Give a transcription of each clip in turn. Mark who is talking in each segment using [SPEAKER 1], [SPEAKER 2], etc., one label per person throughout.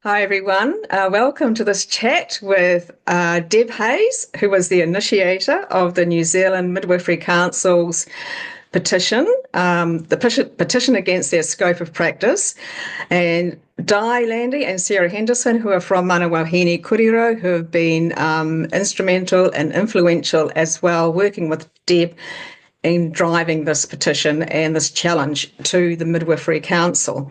[SPEAKER 1] Hi, everyone. Welcome to this chat with Deb Hayes, who was the initiator of the New Zealand Midwifery Council's petition, petition against their scope of practice, and Di Landy and Sarah Henderson, who are from Manawahine Kuriro, who have been instrumental and influential as well, working with Deb in driving this petition and this challenge to the Midwifery Council.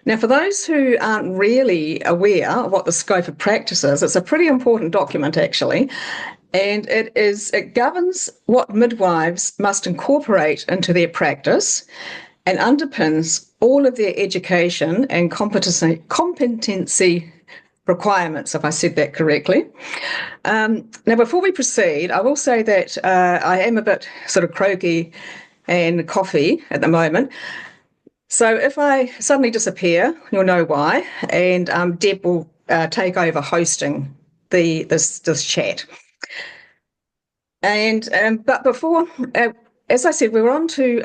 [SPEAKER 1] Now, for those who aren't really aware of what the scope of practice is, it's a pretty important document actually, and it governs what midwives must incorporate into their practice and underpins all of their education and competency requirements, if I said that correctly. Now, before we proceed, I will say that I am a bit sort of croaky and coffee at the moment. So if I suddenly disappear, you'll know why, and Deb will take over hosting this chat. And but before, as I said, we're going to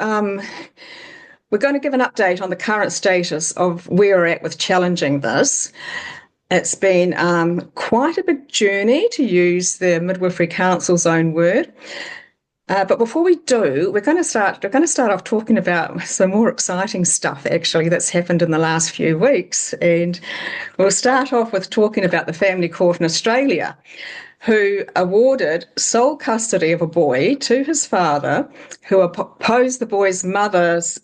[SPEAKER 1] give an update on the current status of where we're at with challenging this. It's been quite a big journey, to use the Midwifery Council's own word. But before we do, we're going to start off talking about some more exciting stuff actually that's happened in the last few weeks. And we'll start off with talking about the Family Court in Australia, who awarded sole custody of a boy to his father, who opposed the boy's mother's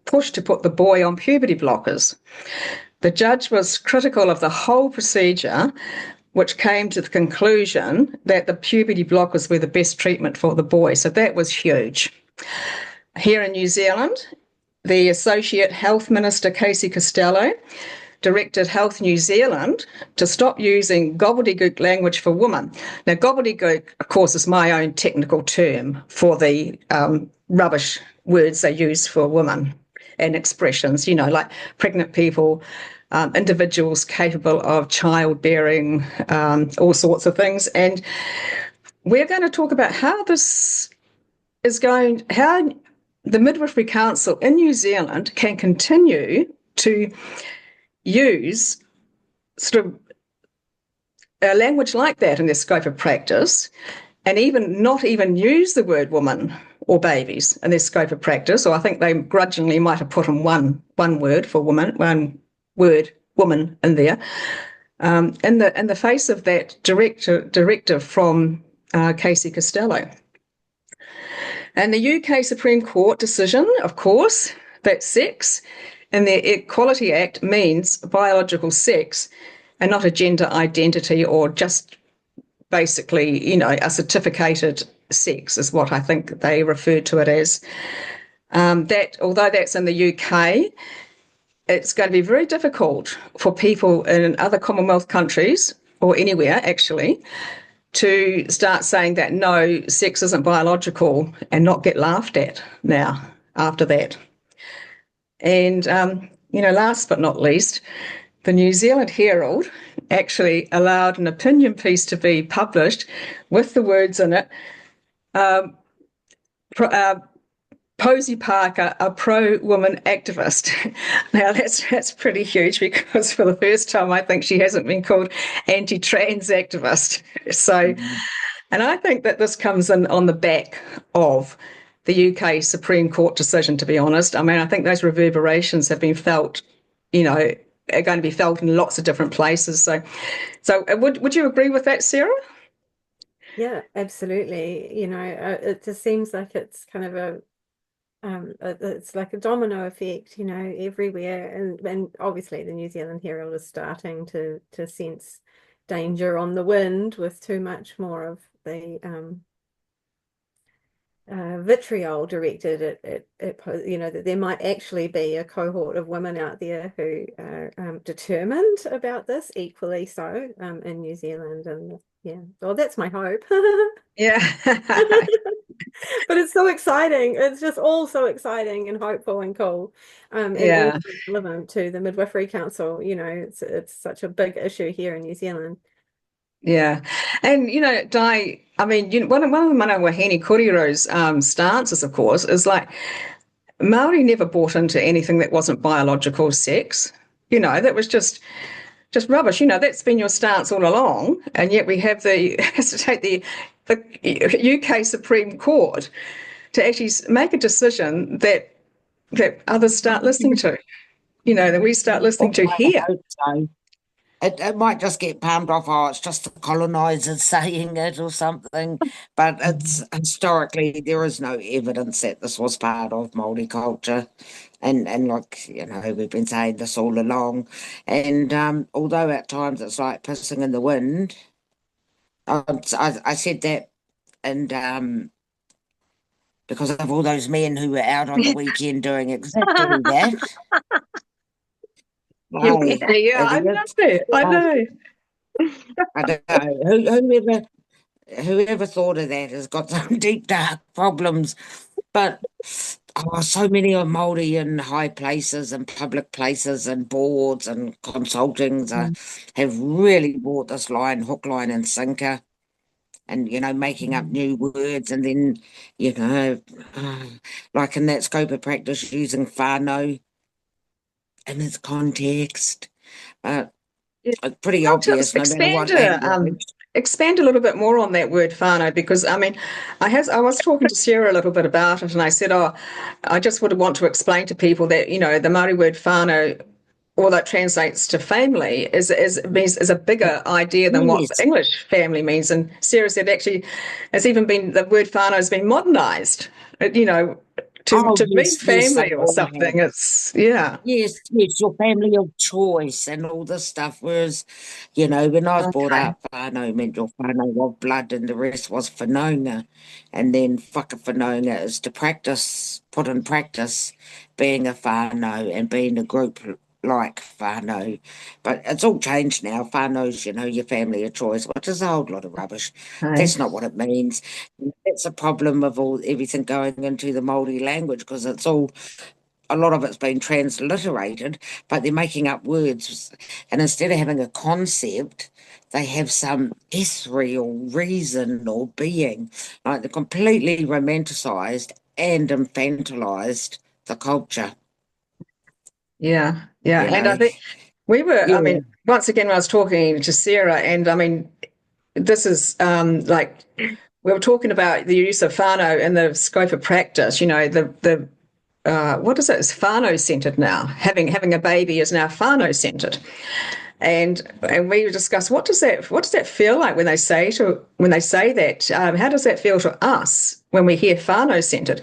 [SPEAKER 1] push to put the boy on puberty blockers. The judge was critical of the whole procedure, which came to the conclusion that the puberty blockers were the best treatment for the boy. So that was huge. Here in New Zealand, the Associate Health Minister, Casey Costello, directed Health New Zealand to stop using gobbledygook language for women. Now, gobbledygook, of course, is my own technical term for the rubbish words they use for women and expressions, like pregnant people, individuals capable of childbearing, all sorts of things. And we're going to talk about how this is how the Midwifery Council in New Zealand can continue to use sort of a language like that in their scope of practice, and even not even use the word woman or babies in their scope of practice. Or I think they grudgingly might have put in one word for woman, one word woman in there, in the face of that directive from Casey Costello. And the UK Supreme Court decision, of course, that sex in the Equality Act means biological sex and not a gender identity, or just basically, a certificated sex is what I think they referred to it as. That, although that's in the UK, it's going to be very difficult for people in other Commonwealth countries, or anywhere actually, to start saying that no, sex isn't biological and not get laughed at now after that. And, last but not least, the New Zealand Herald actually allowed an opinion piece to be published with the words in it, Posy Parker, a pro-woman activist. Now, that's pretty huge, because for the first time, I think she hasn't been called anti-trans activist. So, and I think that this comes in on the back of the UK Supreme Court decision, to be honest. I mean, I think those reverberations have been felt, are going to be felt in lots of different places. So would you agree with that, Sarah?
[SPEAKER 2] Yeah, absolutely. It just seems like it's kind of it's like a domino effect, everywhere. And obviously the New Zealand Herald is starting to sense danger on the wind with too much more of the vitriol directed at that there might actually be a cohort of women out there who are determined about this, equally so in New Zealand. And yeah, well, that's my hope.
[SPEAKER 1] Yeah.
[SPEAKER 2] But it's so exciting. It's just all so exciting and hopeful and cool. And also relevant to the Midwifery Council. It's such a big issue here in New Zealand.
[SPEAKER 1] Yeah. And, Di, I mean, one of the Manawahine Kuriro's stances, of course, is like Māori never bought into anything that wasn't biological sex. That was just just rubbish. That's been your stance all along, and yet we have has to take the UK Supreme Court to actually make a decision that others start listening to. That we start listening to
[SPEAKER 3] I
[SPEAKER 1] here.
[SPEAKER 3] hope so. It might just get palmed off, oh, it's just the colonisers saying it or something. But it's historically, there is no evidence that this was part of Māori culture. And like, we've been saying this all along. And although at times it's like pissing in the wind, I said that, and because of all those men who were out on the weekend doing exactly that.
[SPEAKER 1] Yeah, I know. I know.
[SPEAKER 3] I don't know. Whoever thought of that has got some deep, dark problems. But so many of Māori in high places and public places and boards and consultings have really bought this line, hook, line and sinker. And, making up new words and then, like in that scope of practice, using whānau in its context. But it's pretty obvious, no matter what language.
[SPEAKER 1] Expand a little bit more on that word whānau, because I was talking to Sarah a little bit about it, and I said, I just would want to explain to people that the Māori word whānau, all that translates to family, is a bigger idea than what English family means. And Sarah said actually, the word whānau has been modernised, to mean family or something. It's
[SPEAKER 3] Yes, your family of choice and all this stuff. Whereas, when I was brought up, whānau meant your whānau of blood, and the rest was whanaunga. And then whakawhanaunga is to put in practice being a whānau and being a group like whānau. But it's all changed now. Whānau's, your family of choice, which is a whole lot of rubbish. That's not what it means. That's a problem of everything going into the Māori language, because a lot of it's been transliterated, but they're making up words. And instead of having a concept, they have some ethereal reason or being. Like they're completely romanticised and infantilized the culture.
[SPEAKER 1] Yeah. And I think we were, once again, when I was talking to Sarah, and this is like, we were talking about the use of whānau in the scope of practice, what is it? It's whānau-centred now. Having a baby is now whānau-centred. And we discussed what does that feel like when they say that? How does that feel to us when we hear whānau-centred?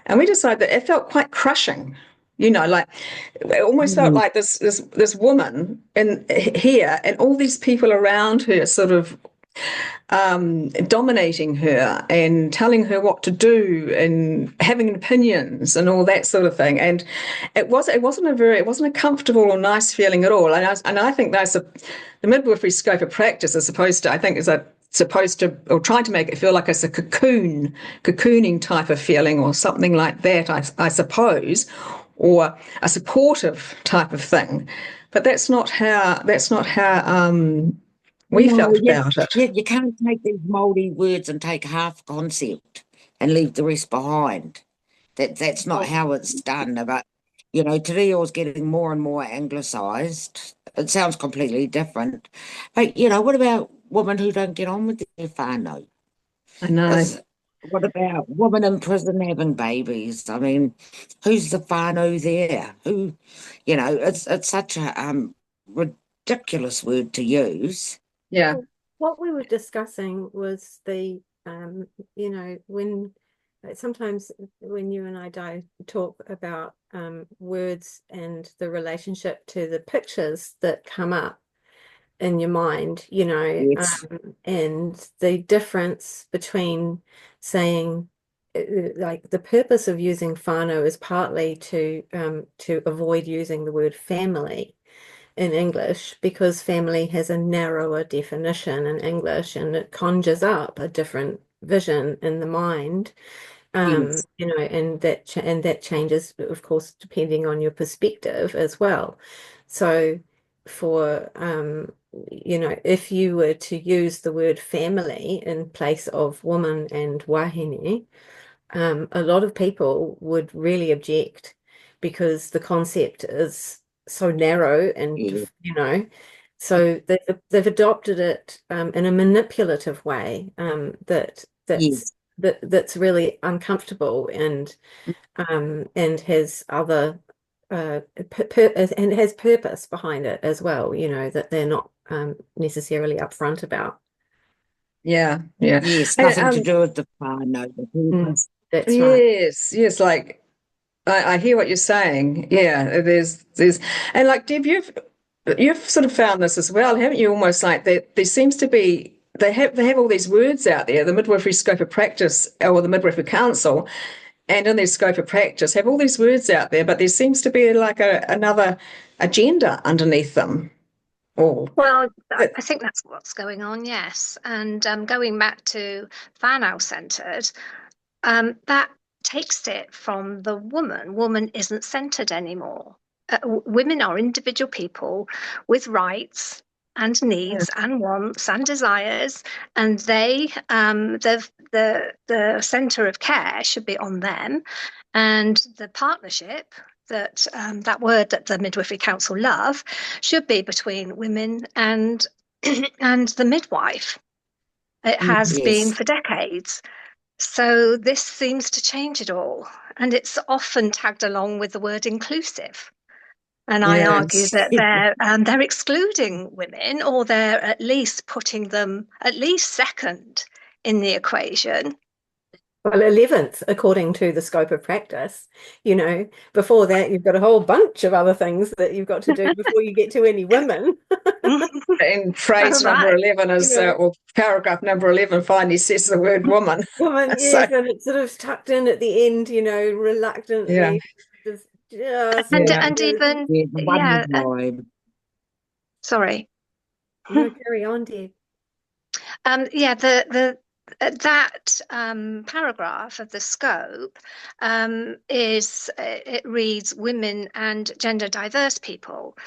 [SPEAKER 1] And we decided that it felt quite crushing. Like it almost felt like this woman here, and all these people around her sort of dominating her and telling her what to do and having opinions and all that sort of thing. And it wasn't a comfortable or nice feeling at all. And I think the midwifery scope of practice is supposed to, or trying to make it feel like it's a cocooning type of feeling or something like that, I suppose, or a supportive type of thing. But that's not how we felt about it.
[SPEAKER 3] You can't take these Māori words and take half concept and leave the rest behind. That's not how it's done. But te reo is getting more and more anglicised. It sounds completely different. But what about women who don't get on with their whānau?
[SPEAKER 1] I know.
[SPEAKER 3] What about women in prison having babies? I mean, who's the whānau there? Who, it's such a ridiculous word to use.
[SPEAKER 1] Yeah.
[SPEAKER 2] Well, what we were discussing was when sometimes when you and I talk about words and the relationship to the pictures that come up in your mind,
[SPEAKER 3] Yes.
[SPEAKER 2] And the difference between saying like the purpose of using whānau is partly to avoid using the word family in English, because family has a narrower definition in English and it conjures up a different vision in the mind.
[SPEAKER 3] Yes.
[SPEAKER 2] And that changes, of course, depending on your perspective as well. So for if you were to use the word family in place of woman and wahine, a lot of people would really object, because the concept is so narrow and
[SPEAKER 3] Yeah.
[SPEAKER 2] So they've adopted it in a manipulative way
[SPEAKER 3] Yes.
[SPEAKER 2] that's really uncomfortable and has other and has purpose behind it as well, that they're not necessarily upfront about.
[SPEAKER 1] Yeah, yeah.
[SPEAKER 3] Yes,
[SPEAKER 1] And,
[SPEAKER 3] nothing to do with the whānau, the purpose.
[SPEAKER 2] That's right.
[SPEAKER 1] yes, like I hear what you're saying. Yeah, there's and like Deb, you've sort of found this as well, haven't you? Almost like that there seems to be they have all these words out there, the midwifery scope of practice or the Midwifery Council, and in their scope of practice have all these words out there, but there seems to be like another agenda underneath them all.
[SPEAKER 4] Well, I think that's what's going on, yes. And going back to whānau-centred, that takes it from the woman. Woman isn't centred anymore. Women are individual people with rights and needs and wants and desires, and the centre of care should be on them, and the partnership, that word that the Midwifery Council love, should be between women and and the midwife. It has been
[SPEAKER 3] Yes.
[SPEAKER 4] for decades. So this seems to change it all, and it's often tagged along with the word inclusive. And I argue that they're excluding women, or they're at least putting them at least second in the equation.
[SPEAKER 2] Well, 11th, according to the scope of practice. Before that, you've got a whole bunch of other things that you've got to do before you get to any women.
[SPEAKER 1] And phrase number 11 is, or paragraph number 11 finally says the word woman.
[SPEAKER 2] Woman, yes, and it's sort of tucked in at the end, reluctantly.
[SPEAKER 1] Yeah.
[SPEAKER 4] And even, sorry.
[SPEAKER 2] No, carry on, Deb.
[SPEAKER 4] That paragraph of the scope it reads women and gender diverse people.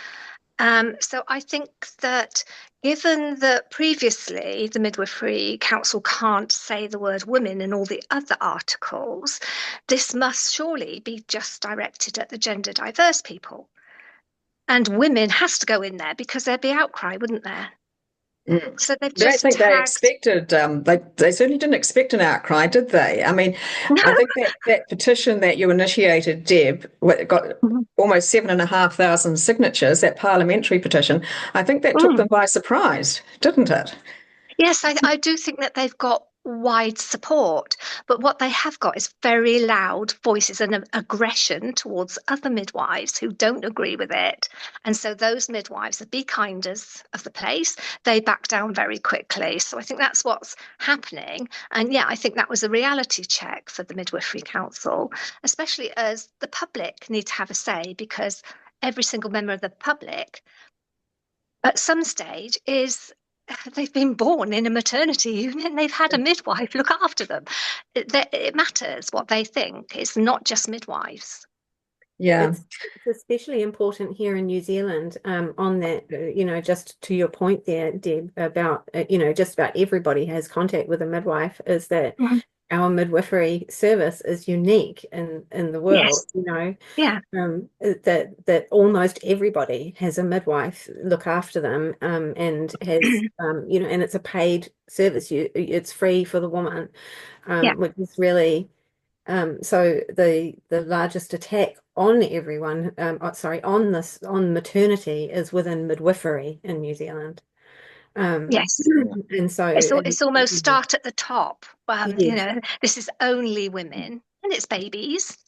[SPEAKER 4] So I think that given that previously the Midwifery Council can't say the word women in all the other articles, this must surely be just directed at the gender diverse people. And women has to go in there because there'd be outcry, wouldn't there? So they've just
[SPEAKER 1] I don't think they expected, they certainly didn't expect an outcry, did they? I mean, I think that petition that you initiated, Deb, got almost 7,500 signatures, that parliamentary petition. I think that took them by surprise, didn't it?
[SPEAKER 4] Yes, I do think that they've got wide support, but what they have got is very loud voices and aggression towards other midwives who don't agree with it. And so those midwives, the be kinders of the place, they back down very quickly. So I think that's what's happening. And yeah, I think that was a reality check for the Midwifery Council, especially as the public need to have a say, because every single member of the public at some stage they've been born in a maternity unit. They've had a midwife look after them. It matters what they think. It's not just midwives.
[SPEAKER 1] Yeah,
[SPEAKER 2] it's especially important here in New Zealand. On that, just to your point there, Deb, about just about everybody has contact with a midwife. Is that our midwifery service is unique in the world?
[SPEAKER 4] Yes.
[SPEAKER 2] That almost everybody has a midwife look after them, and has and it's a paid service. It's free for the woman, which is really so the largest attack on everyone, on maternity is within midwifery in New Zealand.
[SPEAKER 4] Yes.
[SPEAKER 2] And so
[SPEAKER 4] it's almost start at the top. This is only women and it's babies.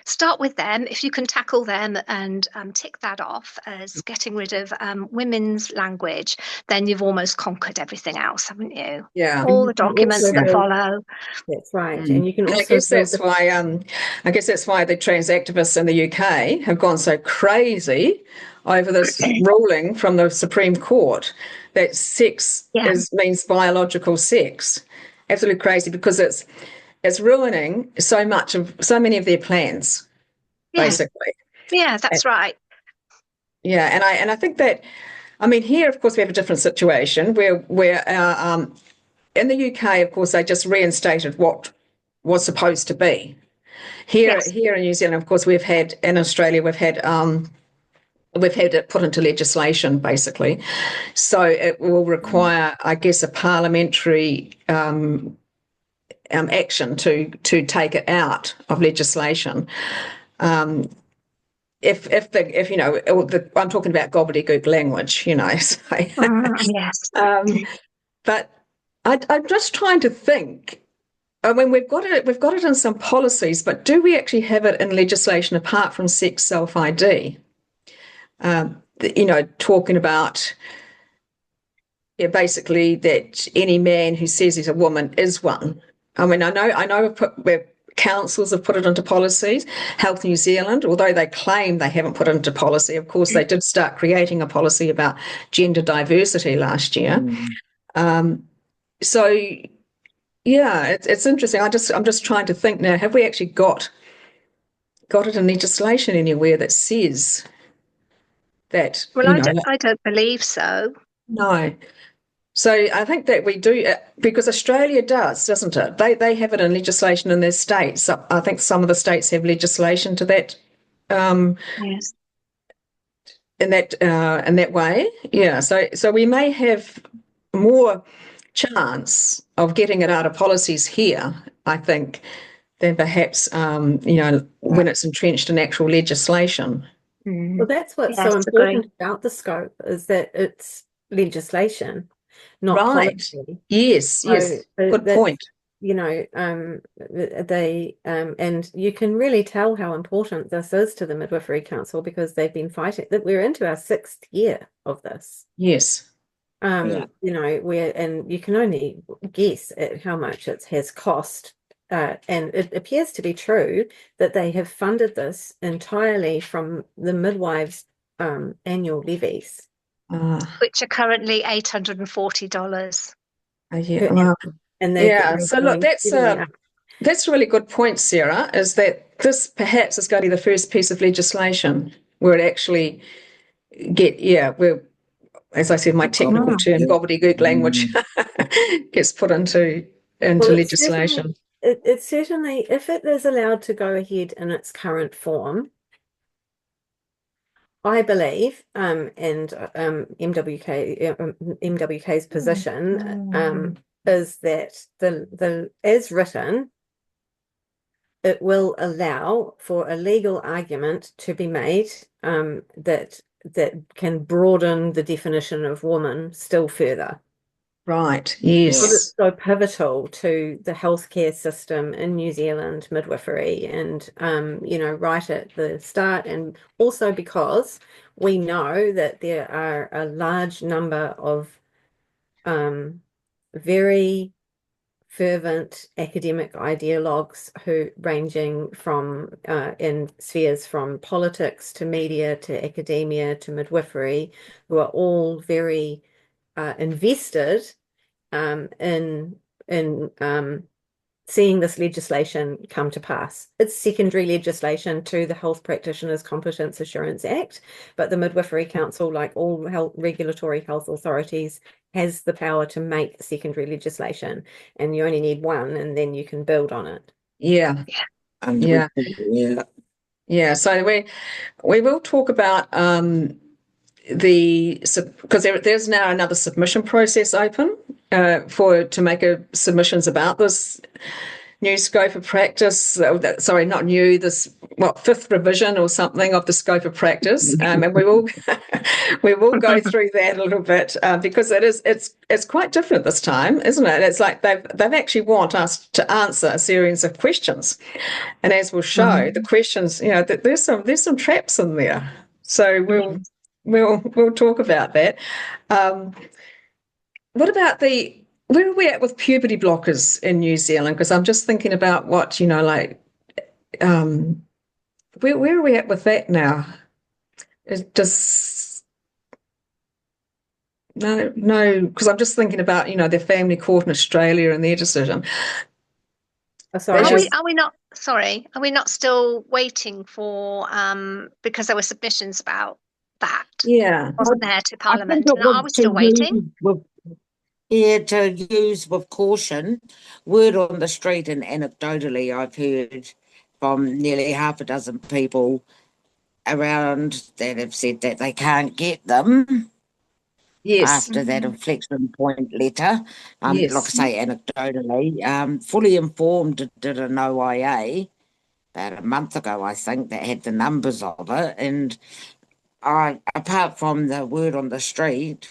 [SPEAKER 4] Start with them. If you can tackle them and tick that off as getting rid of women's language, then you've almost conquered everything else, haven't you?
[SPEAKER 1] Yeah.
[SPEAKER 4] All the documents that follow.
[SPEAKER 2] That's right. And you can also
[SPEAKER 1] I guess that's why the trans activists in the UK have gone so crazy over this ruling from the Supreme Court that sex means biological sex. Absolutely crazy, because it's ruining so many of their plans, basically.
[SPEAKER 4] Yeah, that's right.
[SPEAKER 1] Yeah, and I think that, I mean, here, of course, we have a different situation where in the UK, of course, they just reinstated what was supposed to be. Here in New Zealand, of course, in Australia, we've had we've had it put into legislation, basically. So it will require, I guess, a parliamentary action to take it out of legislation. If you know, I'm talking about gobbledygook language, you know. So,
[SPEAKER 4] Yes.
[SPEAKER 1] but I'm just trying to think. I mean, we've got it in some policies, but do we actually have it in legislation apart from sex self-ID? You know, talking about basically that any man who says he's a woman is one. I mean, I know where councils have put it into policies. Health New Zealand, although they claim they haven't put it into policy, of course they did start creating a policy about gender diversity last year. So yeah, it's interesting. I'm just trying to think now, have we actually got it in legislation anywhere that says that,
[SPEAKER 4] Well,
[SPEAKER 1] you know,
[SPEAKER 4] I don't believe so.
[SPEAKER 1] no. So I think that we do, because Australia does, doesn't it? They have it in legislation in their states. So I think some of the states have legislation to that.
[SPEAKER 4] Yes.
[SPEAKER 1] In that way, yeah. So we may have more chance of getting it out of policies here, I think, than perhaps you know, when it's entrenched in actual legislation.
[SPEAKER 2] Well, that's what's so
[SPEAKER 4] Yes,
[SPEAKER 2] important
[SPEAKER 4] agree.
[SPEAKER 2] about the scope, is that it's legislation, not
[SPEAKER 1] Right.
[SPEAKER 2] policy.
[SPEAKER 1] Yes. Yes. Good
[SPEAKER 2] That's,
[SPEAKER 1] point.
[SPEAKER 2] you know, they and you can really tell how important this is to the Midwifery Council, because they've been fighting that. We're into our 6th year of this.
[SPEAKER 1] Yes.
[SPEAKER 2] You know, and you can only guess at how much it has cost. And it appears to be true that they have funded this entirely from the midwives' annual levies,
[SPEAKER 4] Which are currently $840.
[SPEAKER 1] Yeah. Well,
[SPEAKER 2] and
[SPEAKER 1] yeah. So look, that's
[SPEAKER 2] steadily up.
[SPEAKER 1] a really good point, Sarah. Is that this perhaps is going to be the first piece of legislation where it actually where, as I said, my technical term, gobbledygook language, gets put into legislation.
[SPEAKER 2] It's certainly, if it is allowed to go ahead in its current form, I believe, and MWK's position is that the as written, it will allow for a legal argument to be made that can broaden the definition of woman still further.
[SPEAKER 1] Right. Yes.
[SPEAKER 2] Because it's so pivotal to the healthcare system in New Zealand, midwifery, and you know, right at the start, and also because we know that there are a large number of very fervent academic ideologues who ranging from in spheres from politics to media to academia to midwifery, who are all very invested in seeing this legislation come to pass. It's secondary legislation to the Health Practitioners Competence Assurance Act, but the Midwifery Council, like all regulatory health authorities, has the power to make secondary legislation, and you only need one, and then you can build on it.
[SPEAKER 1] Yeah. So we will talk about because there's now another submission process open to make submissions about this new scope of practice. Sorry, not new. This 5th revision or something of the scope of practice, and we will go through that a little bit because it's quite different this time, isn't it? It's like they've actually want us to answer a series of questions, and as we'll show, the questions, you know, there's some traps in there. So we'll talk about that. What about where are we at with puberty blockers in New Zealand? Because I'm just thinking about what, you know, like, where are we at with that now? It just no, because I'm just thinking about, you know, their family court in Australia and their decision.
[SPEAKER 2] Sorry,
[SPEAKER 4] are we not? Sorry, are we not still waiting for? Because there were submissions about that.
[SPEAKER 1] Yeah,
[SPEAKER 4] wasn't there to Parliament? Are we still waiting?
[SPEAKER 3] To use with caution. Word on the street, and anecdotally I've heard from nearly half a dozen people around that have said that they can't get them
[SPEAKER 1] Yes.
[SPEAKER 3] after that inflection point letter. Like I
[SPEAKER 1] Yes.
[SPEAKER 3] say, anecdotally, Fully Informed did an OIA about a month ago, I think, that had the numbers of it. And apart from the word on the street,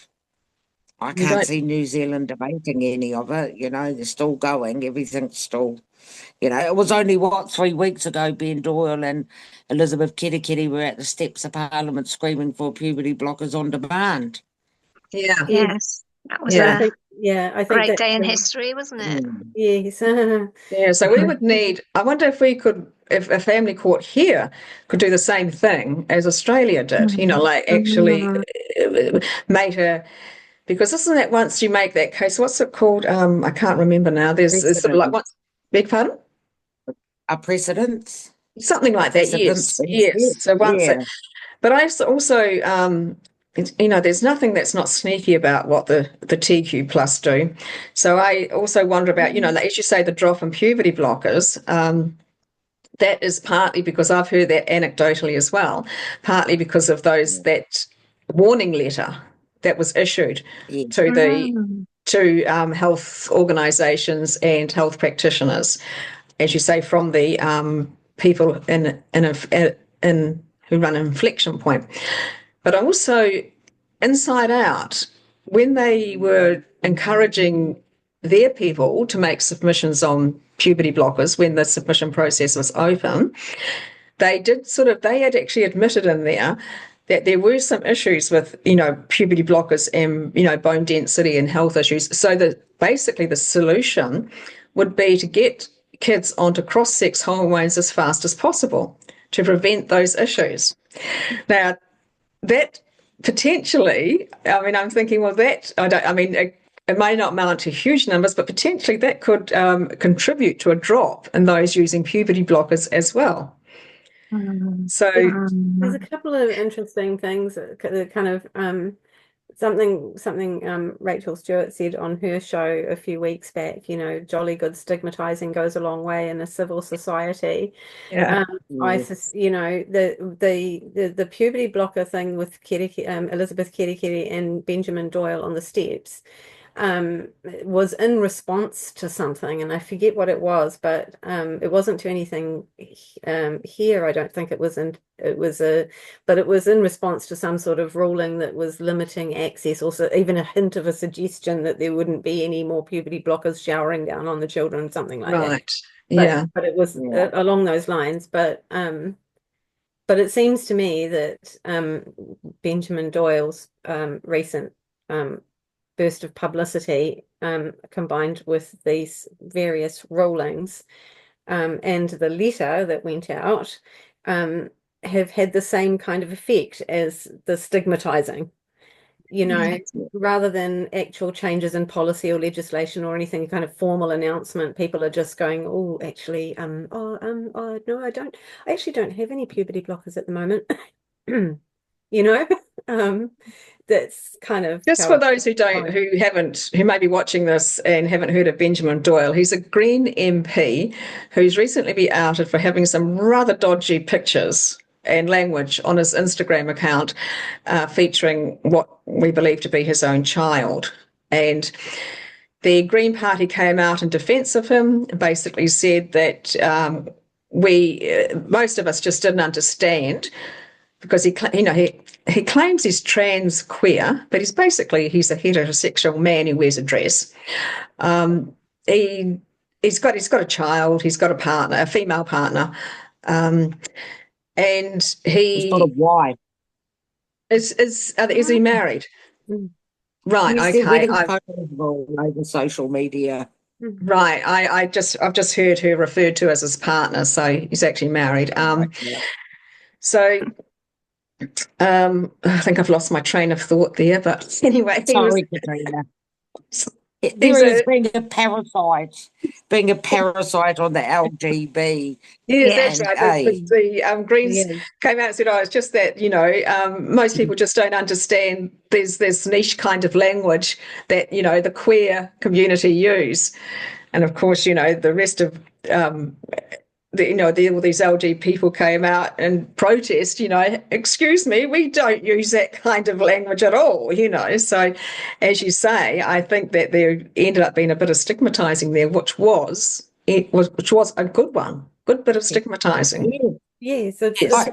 [SPEAKER 3] I
[SPEAKER 1] You
[SPEAKER 3] can't
[SPEAKER 1] don't.
[SPEAKER 3] see New Zealand debating any of it. They're still going. Everything's still, it was only, 3 weeks ago, Ben Doyle and Elizabeth Kerekere were at the steps of Parliament screaming for puberty blockers on demand.
[SPEAKER 1] Yeah.
[SPEAKER 4] Yes, that was
[SPEAKER 1] Yeah.
[SPEAKER 2] I
[SPEAKER 4] a
[SPEAKER 2] think, I think
[SPEAKER 4] great
[SPEAKER 2] that
[SPEAKER 4] day in history, wasn't it?
[SPEAKER 2] yes.
[SPEAKER 1] Yeah, so we would need, I wonder if we could, if a family court here could do the same thing as Australia did, like actually make a, because isn't that once you make that case, what's it called? I can't remember now. There's sort of like,
[SPEAKER 3] Precedent.
[SPEAKER 1] once, beg pardon?
[SPEAKER 3] A precedence?
[SPEAKER 1] Something like that,
[SPEAKER 3] Precedence
[SPEAKER 1] yes,
[SPEAKER 3] been
[SPEAKER 1] yes.
[SPEAKER 3] set.
[SPEAKER 1] So once
[SPEAKER 3] Yeah.
[SPEAKER 1] but I also, there's nothing that's not sneaky about what the TQ plus do. So I also wonder about, like, as you say, the drop in puberty blockers. That is partly because I've heard that anecdotally as well, partly because of that warning letter that was issued
[SPEAKER 3] Yeah.
[SPEAKER 1] to health organisations and health practitioners, as you say, from the people in who run an inflection point. But also, inside out, when they were encouraging their people to make submissions on puberty blockers when the submission process was open, they had actually admitted in there that there were some issues with, puberty blockers and, bone density and health issues. So that basically the solution would be to get kids onto cross-sex hormones as fast as possible to prevent those issues. Now, that potentially, I'm thinking, well, it may not amount to huge numbers, but potentially that could contribute to a drop in those using puberty blockers as well. So,
[SPEAKER 2] There's a couple of interesting things that kind of something Rachel Stewart said on her show a few weeks back. Jolly good stigmatizing goes a long way in a civil society.
[SPEAKER 1] yeah,
[SPEAKER 2] The puberty blocker thing with Elizabeth Kerekere and Benjamin Doyle on the steps was in response to something, and I forget what it was, but it wasn't to anything here. I don't think it was but it was in response to some sort of ruling that was limiting access, also even a hint of a suggestion that there wouldn't be any more puberty blockers showering down on the children, something like that.
[SPEAKER 1] right. Yeah.
[SPEAKER 2] But it was along those lines. But it seems to me that Benjamin Doyle's recent burst of publicity, combined with these various rulings, and the letter that went out, have had the same kind of effect as the stigmatizing. Rather than actual changes in policy or legislation or anything kind of formal announcement, people are just going, oh, actually, no, I actually don't have any puberty blockers at the moment. That's kind of
[SPEAKER 1] Just for those who may be watching this and haven't heard of Benjamin Doyle, he's a Green MP who's recently been outed for having some rather dodgy pictures and language on his Instagram account, featuring what we believe to be his own child. And the Green Party came out in defence of him and basically said that most of us just didn't understand, because he claims he's trans queer, but he's a heterosexual man who wears a dress. He's got a child, he's got a partner, a female partner, and
[SPEAKER 3] He's got a wife.
[SPEAKER 1] is he married? Right.
[SPEAKER 3] Yes,
[SPEAKER 1] Okay.
[SPEAKER 3] Over social media.
[SPEAKER 1] Right. I've just heard her referred to as his partner, so he's actually married. So. I think I've lost my train of thought there, but anyway.
[SPEAKER 3] Sorry, Katrina. There is being a parasite on the LGB.
[SPEAKER 1] Yes, that's right. The Greens came out and said, it's just that, most people just don't understand there's this niche kind of language that, the queer community use. And of course, the rest of all these LG people came out and protest, excuse me, we don't use that kind of language at all, So, as you say, I think that there ended up being a bit of stigmatizing there, which was a good bit of stigmatizing.
[SPEAKER 3] Yeah.
[SPEAKER 2] Yes,
[SPEAKER 1] Yes.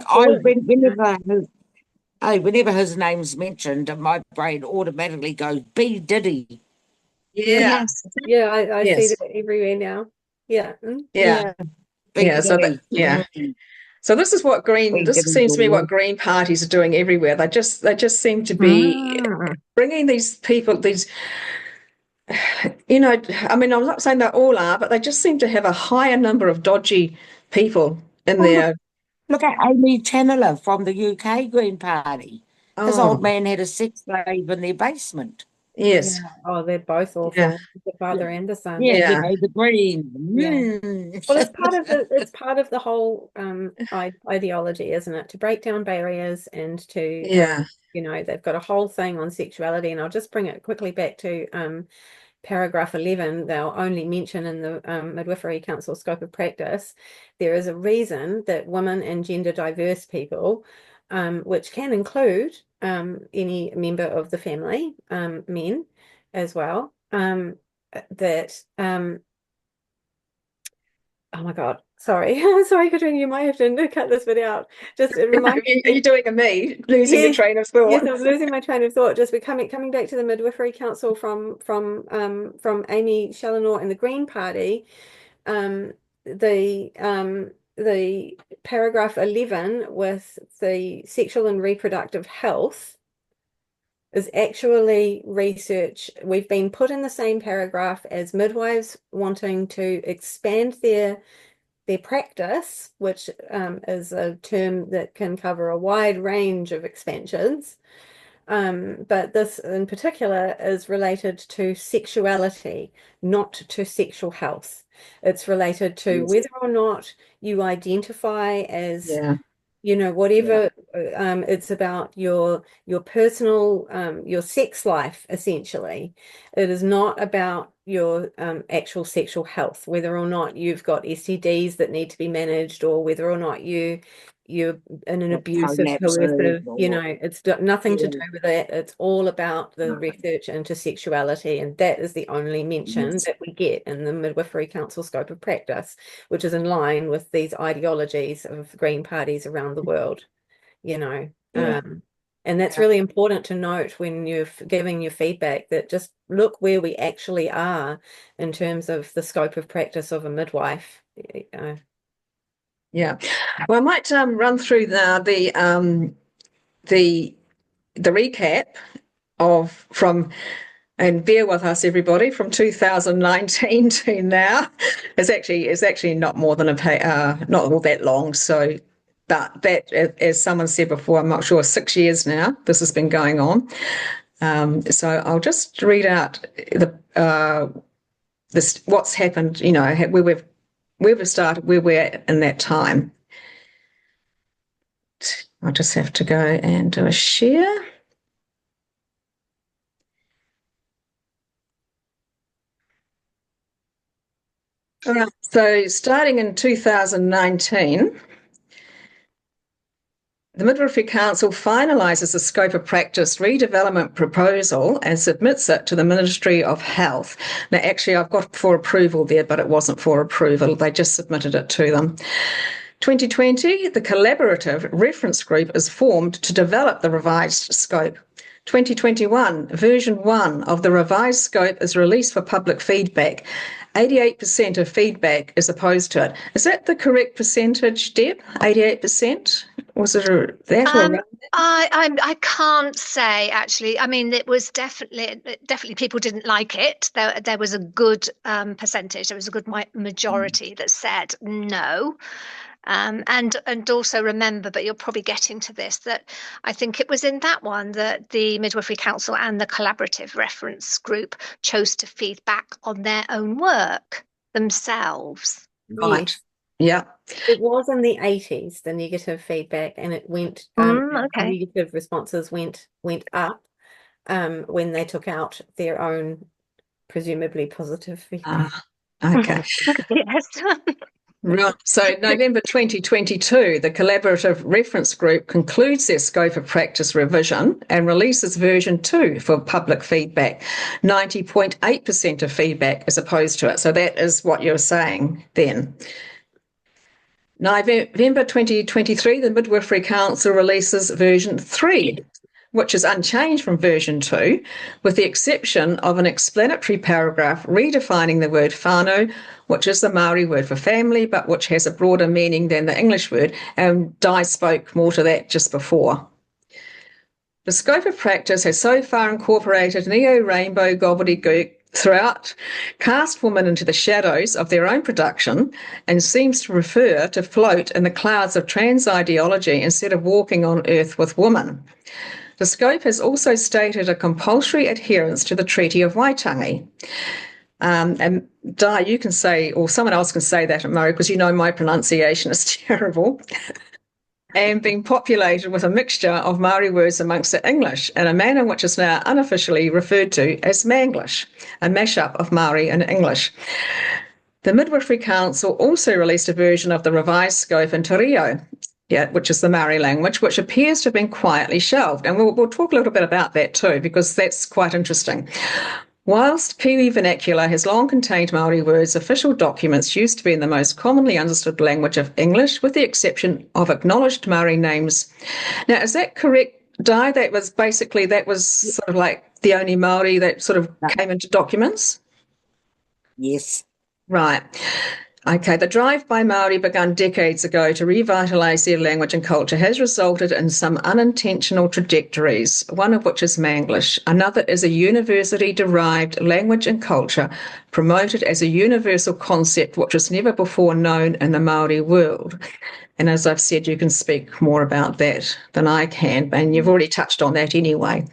[SPEAKER 3] Whenever his name's mentioned, my brain automatically goes B Diddy.
[SPEAKER 1] Yeah.
[SPEAKER 4] Yes.
[SPEAKER 2] Yeah, I see
[SPEAKER 1] Yes.
[SPEAKER 2] that everywhere now. Yeah.
[SPEAKER 1] Yeah.
[SPEAKER 3] B
[SPEAKER 1] Yeah. So
[SPEAKER 3] Diddy.
[SPEAKER 1] So this is what
[SPEAKER 3] B
[SPEAKER 1] this
[SPEAKER 3] Diddy
[SPEAKER 1] seems to be
[SPEAKER 3] Doyle.
[SPEAKER 1] what green parties are doing everywhere. They just seem to be bringing these people, I mean, I'm not saying they all are, but they just seem to have a higher number of dodgy people in
[SPEAKER 3] Oh,
[SPEAKER 1] there.
[SPEAKER 3] look at Amy Chandler from the UK Green Party. This
[SPEAKER 1] Oh,
[SPEAKER 3] old man had a sex slave in their basement.
[SPEAKER 2] Yeah.
[SPEAKER 1] yes.
[SPEAKER 2] Oh, they're both
[SPEAKER 1] Yeah.
[SPEAKER 2] awful, the father and the son.
[SPEAKER 3] Yeah,
[SPEAKER 1] Yeah.
[SPEAKER 3] the Green.
[SPEAKER 2] Yeah. Well,
[SPEAKER 3] Mm.
[SPEAKER 2] it's part of the whole ideology, isn't it? To break down barriers and to
[SPEAKER 1] Yeah.
[SPEAKER 2] they've got a whole thing on sexuality, and I'll just bring it quickly back to paragraph 11. They'll only mention in the Midwifery Council scope of practice, there is a reason that women and gender diverse people, which can include any member of the family, men as well, that oh my God, sorry. Sorry, Katrina, you might have to cut this bit out. Just it reminds
[SPEAKER 1] Are you doing a me losing your
[SPEAKER 2] yes,
[SPEAKER 1] train of
[SPEAKER 2] yes,
[SPEAKER 1] thought?
[SPEAKER 2] I'm losing my train of thought. Just coming back to the Midwifery Council from Amy Challenor and the Green Party. Um, the paragraph 11 with the sexual and reproductive health is actually research. We've been put in the same paragraph as midwives wanting to expand their practice, which is a term that can cover a wide range of expansions. But this in particular is related to sexuality, not to sexual health. It's related to
[SPEAKER 1] Yes.
[SPEAKER 2] whether or not you identify as
[SPEAKER 1] Yeah.
[SPEAKER 2] whatever. It's about your personal your sex life, essentially. It is not about your actual sexual health, whether or not you've got STDs that need to be managed, or whether or not you're in an abusive,
[SPEAKER 3] Prolapses
[SPEAKER 2] coercive,
[SPEAKER 3] or
[SPEAKER 2] it's got nothing to
[SPEAKER 3] yeah.
[SPEAKER 2] do with that. It's all about the research into sexuality, and that is the only mention
[SPEAKER 1] Yes.
[SPEAKER 2] that we get in the Midwifery Council scope of practice, which is in line with these ideologies of green parties around the world,
[SPEAKER 1] Yeah.
[SPEAKER 2] and that's really important to note when you're giving your feedback, that just look where we actually are in terms of the scope of practice of a midwife.
[SPEAKER 1] Yeah. Well, I might run through the recap and bear with us, everybody, from 2019 to now. It's actually not more than not all that long. So, but that, as someone said before, I'm not sure, 6 years now this has been going on. So I'll just read out what's happened. Where we've started, where we're at in that time. I'll just have to go and do a share. All right. So starting in 2019, the Midwifery Council finalises the scope of practice redevelopment proposal and submits it to the Ministry of Health. Now, actually, I've got for approval there, but it wasn't for approval. They just submitted it to them. 2020, the collaborative reference group is formed to develop the revised scope. 2021, version 1 of the revised scope is released for public feedback. 88% of feedback is opposed to it. Is that the correct percentage, Deb? 88%? Was it that or around?
[SPEAKER 4] I can't say actually. I mean, it was definitely people didn't like it. There was a good percentage. There was a good majority that said no. And also remember, but you're probably getting to this, that I think it was in that one that the Midwifery Council and the collaborative reference group chose to feed back on their own work themselves.
[SPEAKER 1] Right.
[SPEAKER 2] Yes.
[SPEAKER 1] Yeah.
[SPEAKER 2] It was in the 80s, the negative feedback, and it went
[SPEAKER 4] Okay.
[SPEAKER 2] negative responses went up when they took out their own presumably positive feedback.
[SPEAKER 1] Okay.
[SPEAKER 4] Yes.
[SPEAKER 1] Right. So November 2022, the Collaborative Reference Group concludes their scope of practice revision and releases version 2 for public feedback. 90.8% of feedback is opposed to it. So that is what you're saying then. November 2023, the Midwifery Council releases version 3, which is unchanged from version 2, with the exception of an explanatory paragraph redefining the word whānau, which is the Maori word for family, but which has a broader meaning than the English word, and Di spoke more to that just before. The scope of practice has so far incorporated neo-rainbow gobbledygook throughout, cast women into the shadows of their own production, and seems to prefer to float in the clouds of trans ideology instead of walking on earth with women. The scope has also stated a compulsory adherence to the Treaty of Waitangi. And Di, you can say, or someone else can say that in Māori, because you know my pronunciation is terrible. And being populated with a mixture of Māori words amongst the English in a manner which is now unofficially referred to as Manglish, a mashup of Māori and English. The Midwifery Council also released a version of the revised scope in Te Reo, which is the Māori language, which appears to have been quietly shelved. And we'll talk a little bit about that too, because that's quite interesting. Whilst Kiwi vernacular has long contained Māori words, official documents used to be in the most commonly understood language of English, with the exception of acknowledged Māori names. Now, is that correct, Di? That was sort of like the only Māori that sort of came into documents?
[SPEAKER 3] Yes.
[SPEAKER 1] Right. Okay, the drive by Māori begun decades ago to revitalise their language and culture has resulted in some unintentional trajectories, one of which is Manglish. Another is a university-derived language and culture promoted as a universal concept which was never before known in the Māori world. And as I've said, you can speak more about that than I can, and you've already touched on that anyway.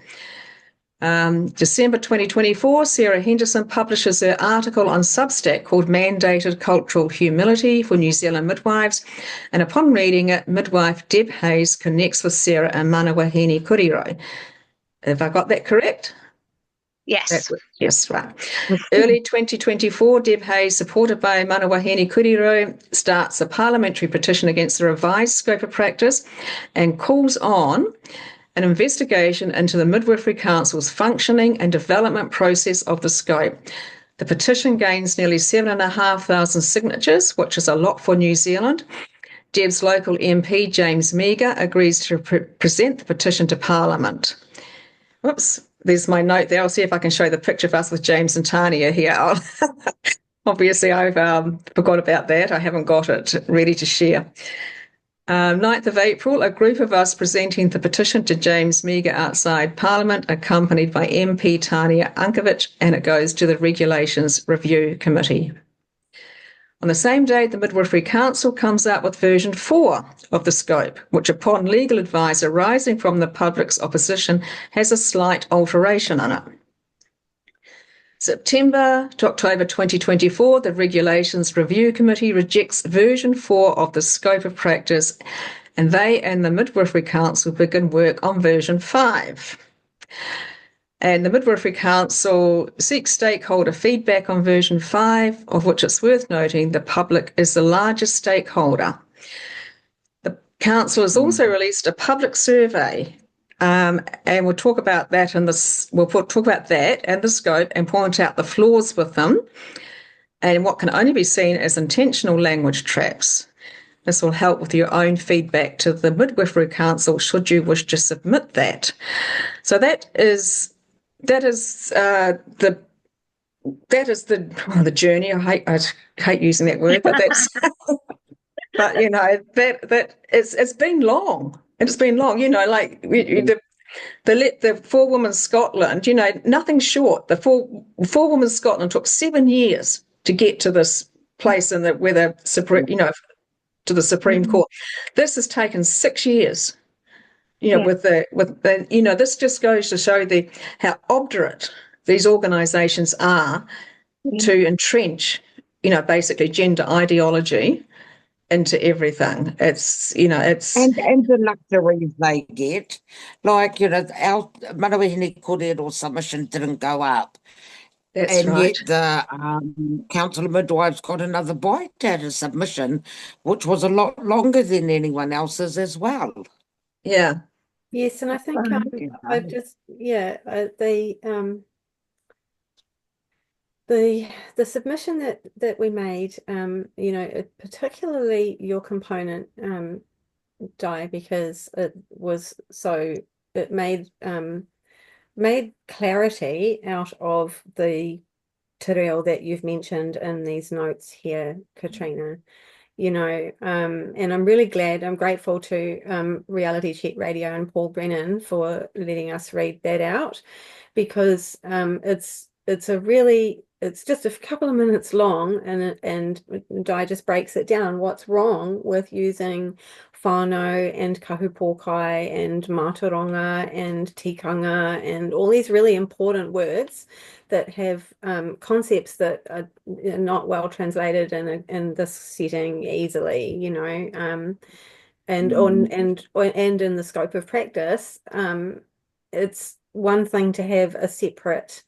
[SPEAKER 1] December 2024, Sarah Henderson publishes her article on Substack called Mandated Cultural Humility for New Zealand Midwives, and upon reading it, midwife Deb Hayes connects with Sarah and Manawahine Kuriro. Have I got that correct?
[SPEAKER 4] Yes.
[SPEAKER 1] Yes, right. Early 2024, Deb Hayes, supported by Manawahine Kuriro, starts a parliamentary petition against the revised scope of practice and calls on an investigation into the Midwifery Council's functioning and development process of the scope. The petition gains nearly 7,500 signatures, which is a lot for New Zealand. Deb's local MP, James Meagher, agrees to present the petition to Parliament. Whoops, there's my note there. I'll see if I can show the picture of us with James and Tania here. Obviously, I've forgot about that. I haven't got it ready to share. 9th of April, a group of us presenting the petition to James Meagher outside Parliament, accompanied by MP Tania Unkovic, and it goes to the Regulations Review Committee. On the same day, the Midwifery Council comes out with version 4 of the scope, which upon legal advice arising from the public's opposition has a slight alteration in it. September to October 2024, the Regulations Review Committee rejects version 4 of the scope of practice, and they and the Midwifery Council begin work on version 5. And the Midwifery Council seeks stakeholder feedback on version 5, of which it's worth noting the public is the largest stakeholder. The Council has also released a public survey, and we'll talk about that and the scope and point out the flaws with them and what can only be seen as intentional language traps. This will help with your own feedback to the Midwifery Council should you wish to submit that. So that is the journey. I hate using that word, but that's but you know that it's been long. It's been long, you know, like the Four Women's Scotland, you know, nothing short. The Four Women's Scotland took 7 years to get to this place to the Supreme Court. This has taken 6 years, you know, this just goes to show how obdurate these organisations are to entrench, you know, basically gender ideology into everything. It's and
[SPEAKER 3] the luxuries they get, like, you know, our Manawahine Kuriro submission didn't go up,
[SPEAKER 1] That's
[SPEAKER 3] And
[SPEAKER 1] right.
[SPEAKER 3] yet the Council of Midwives got another bite at a submission, which was a lot longer than anyone else's as well.
[SPEAKER 1] Yeah.
[SPEAKER 2] Yes, and I think
[SPEAKER 3] You
[SPEAKER 2] I
[SPEAKER 3] know.
[SPEAKER 2] just the submission that we made, you know, particularly your component, Di, because it made clarity out of the te reo that you've mentioned in these notes here, Katrina. You know, and I'm really glad, I'm grateful to Reality Check Radio and Paul Brennan for letting us read that out, because it's just a couple of minutes long, and Di just breaks it down. What's wrong with using whānau and kahupokai and mātauranga and tikanga and all these really important words that have concepts that are not well translated in this setting easily, you know, and in the scope of practice, it's one thing to have a separate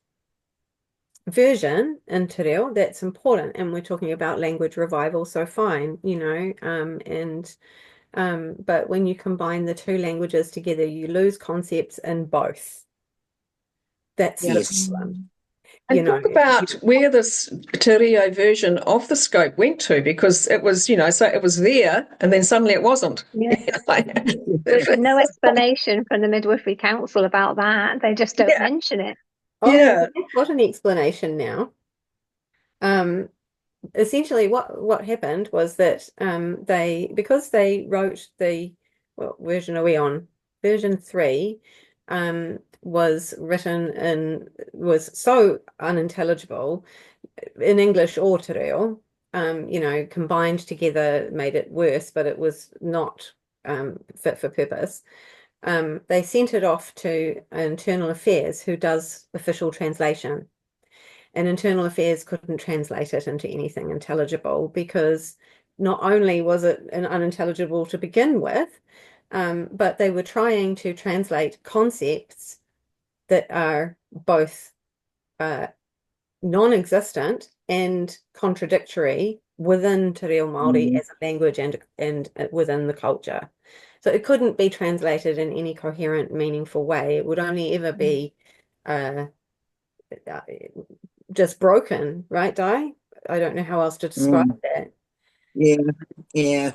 [SPEAKER 2] version in te reo, that's important, and we're talking about language revival, so fine, you know, but when you combine the two languages together, you lose concepts in both. That's the
[SPEAKER 3] Yes.
[SPEAKER 2] problem.
[SPEAKER 1] And
[SPEAKER 2] You know,
[SPEAKER 1] talk about where this te reo version of the scope went to, because it was, you know, so it was there and then suddenly it wasn't.
[SPEAKER 4] Yeah. There's no explanation from the Midwifery Council about that. They just don't
[SPEAKER 1] Yeah.
[SPEAKER 4] mention it.
[SPEAKER 2] oh,
[SPEAKER 1] Yeah.
[SPEAKER 2] they've got an explanation now. Essentially what happened was that because they wrote what version are we on? Version 3 was so unintelligible in English or te reo, you know, combined together made it worse, but it was not fit for purpose. They sent it off to Internal Affairs, who does official translation. And Internal Affairs couldn't translate it into anything intelligible, because not only was it unintelligible to begin with, but they were trying to translate concepts that are both non-existent and contradictory within te reo Māori as a language and within the culture. So it couldn't be translated in any coherent, meaningful way. It would only ever be just broken, right, Di? I don't know how else to describe that.
[SPEAKER 3] Yeah, yeah.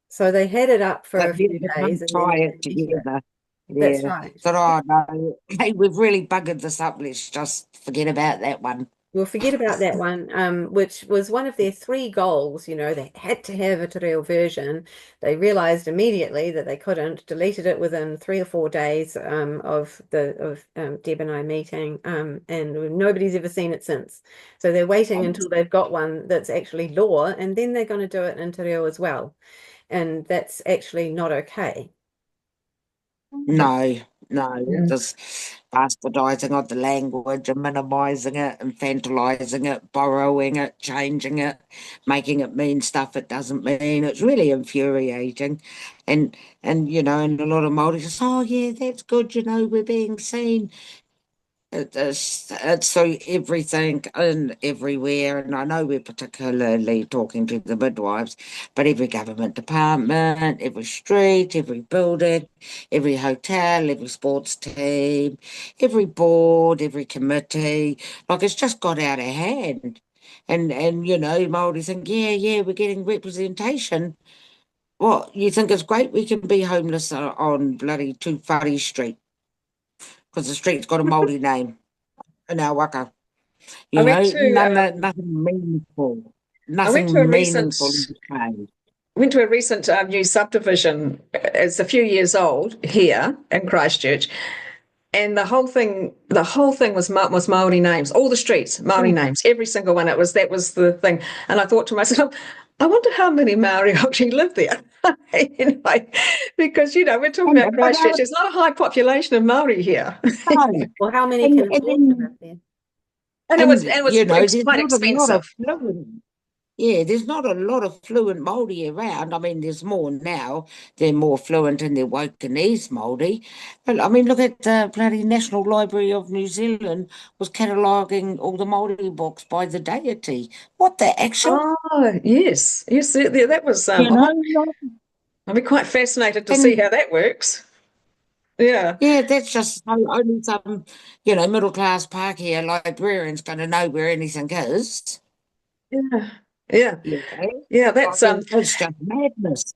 [SPEAKER 2] So they had it up for
[SPEAKER 3] But
[SPEAKER 2] a
[SPEAKER 3] then
[SPEAKER 2] few
[SPEAKER 3] they
[SPEAKER 2] days
[SPEAKER 3] can't
[SPEAKER 2] and
[SPEAKER 3] tie
[SPEAKER 2] then
[SPEAKER 3] it
[SPEAKER 2] deleted it.
[SPEAKER 3] together.
[SPEAKER 2] That's
[SPEAKER 3] Yeah.
[SPEAKER 2] right.
[SPEAKER 3] Thought, oh no, hey, we've really buggered this up. Let's just forget about that one.
[SPEAKER 2] We'll forget about that one, which was one of their 3 goals. You know, they had to have a te reo version. They realized immediately that they couldn't, deleted it within 3 or 4 days of Deb and I meeting, and nobody's ever seen it since. So they're waiting until they've got one that's actually law, and then they're going to do it in te reo as well. And that's actually not okay.
[SPEAKER 3] No, just bastardizing of the language and minimizing it, infantilizing it, borrowing it, changing it, making it mean stuff it doesn't mean. It's really infuriating. And you know, and a lot of Māori just, oh yeah, that's good, you know, we're being seen. It's so everything and everywhere, and I know we're particularly talking to the midwives, but every government department, every street, every building, every hotel, every sports team, every board, every committee, like it's just got out of hand. And you know, Māori think, yeah, we're getting representation. What, you think it's great we can be homeless on bloody Tūwhare Street because the street's got a Māori name in our waka?
[SPEAKER 1] I
[SPEAKER 3] You
[SPEAKER 1] went
[SPEAKER 3] know,
[SPEAKER 1] to
[SPEAKER 3] nothing meaningful.
[SPEAKER 1] I went to
[SPEAKER 3] Nothing
[SPEAKER 1] a recent
[SPEAKER 3] meaningful is changed.
[SPEAKER 1] went to a recent new subdivision. It's a few years old here in Christchurch, and the whole thing was Maori names. All the streets, Maori names, every single one. That was the thing. And I thought to myself, I wonder how many Maori actually live there. You know, because you know we're talking about
[SPEAKER 3] But
[SPEAKER 1] Christchurch. There's not a high population of Maori here,
[SPEAKER 3] no,
[SPEAKER 2] Well, how many
[SPEAKER 3] and
[SPEAKER 2] can afford to live
[SPEAKER 3] then
[SPEAKER 2] there?
[SPEAKER 1] and it
[SPEAKER 3] and
[SPEAKER 1] was
[SPEAKER 3] you know, there's
[SPEAKER 1] quite
[SPEAKER 3] not a lot
[SPEAKER 1] expensive.
[SPEAKER 3] of fluid. Yeah, there's not a lot of fluent Māori around. I mean, there's more now. They're more fluent in their Wakanese Māori. But I mean, look at the bloody National Library of New Zealand was cataloguing all the Māori books by the deity. What the actual?
[SPEAKER 1] Oh, yes. Yes, that was,
[SPEAKER 3] You know, like,
[SPEAKER 1] I'd be quite fascinated to see
[SPEAKER 3] and
[SPEAKER 1] how that works. Yeah.
[SPEAKER 3] yeah, that's just only some, middle class Pākehā librarian's going to know where anything is.
[SPEAKER 1] Yeah. Yeah.
[SPEAKER 3] You know,
[SPEAKER 1] Yeah,
[SPEAKER 3] I
[SPEAKER 1] that's
[SPEAKER 3] mean, it's just madness.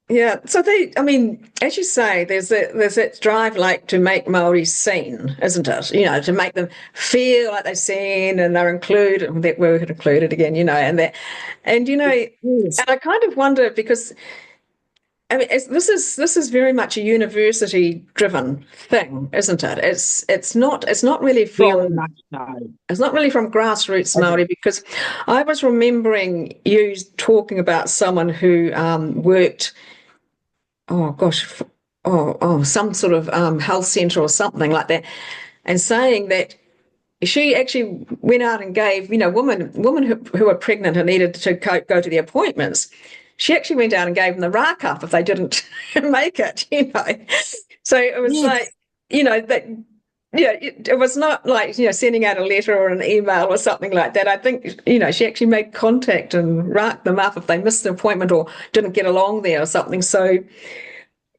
[SPEAKER 1] yeah. So I mean, as you say, there's that drive like to make Maori seen, isn't it? To make them feel like they're seen and they're included, that word included again, and
[SPEAKER 3] Yes.
[SPEAKER 1] and I kind of wonder because I mean, this is very much a university-driven thing, isn't it? It's not really
[SPEAKER 3] Very
[SPEAKER 1] from
[SPEAKER 3] much so.
[SPEAKER 1] it's not really from grassroots Maori because I was remembering you talking about someone who worked, oh gosh, some sort of health centre or something like that, and saying that she actually went out and gave, women who were pregnant and needed to go to the appointments. She actually went out and gave them the rack up if they didn't make it. So it was like,
[SPEAKER 3] Yes.
[SPEAKER 1] that, it was not like, sending out a letter or an email or something like that. I think, she actually made contact and racked them up if they missed the appointment or didn't get along there or something. So,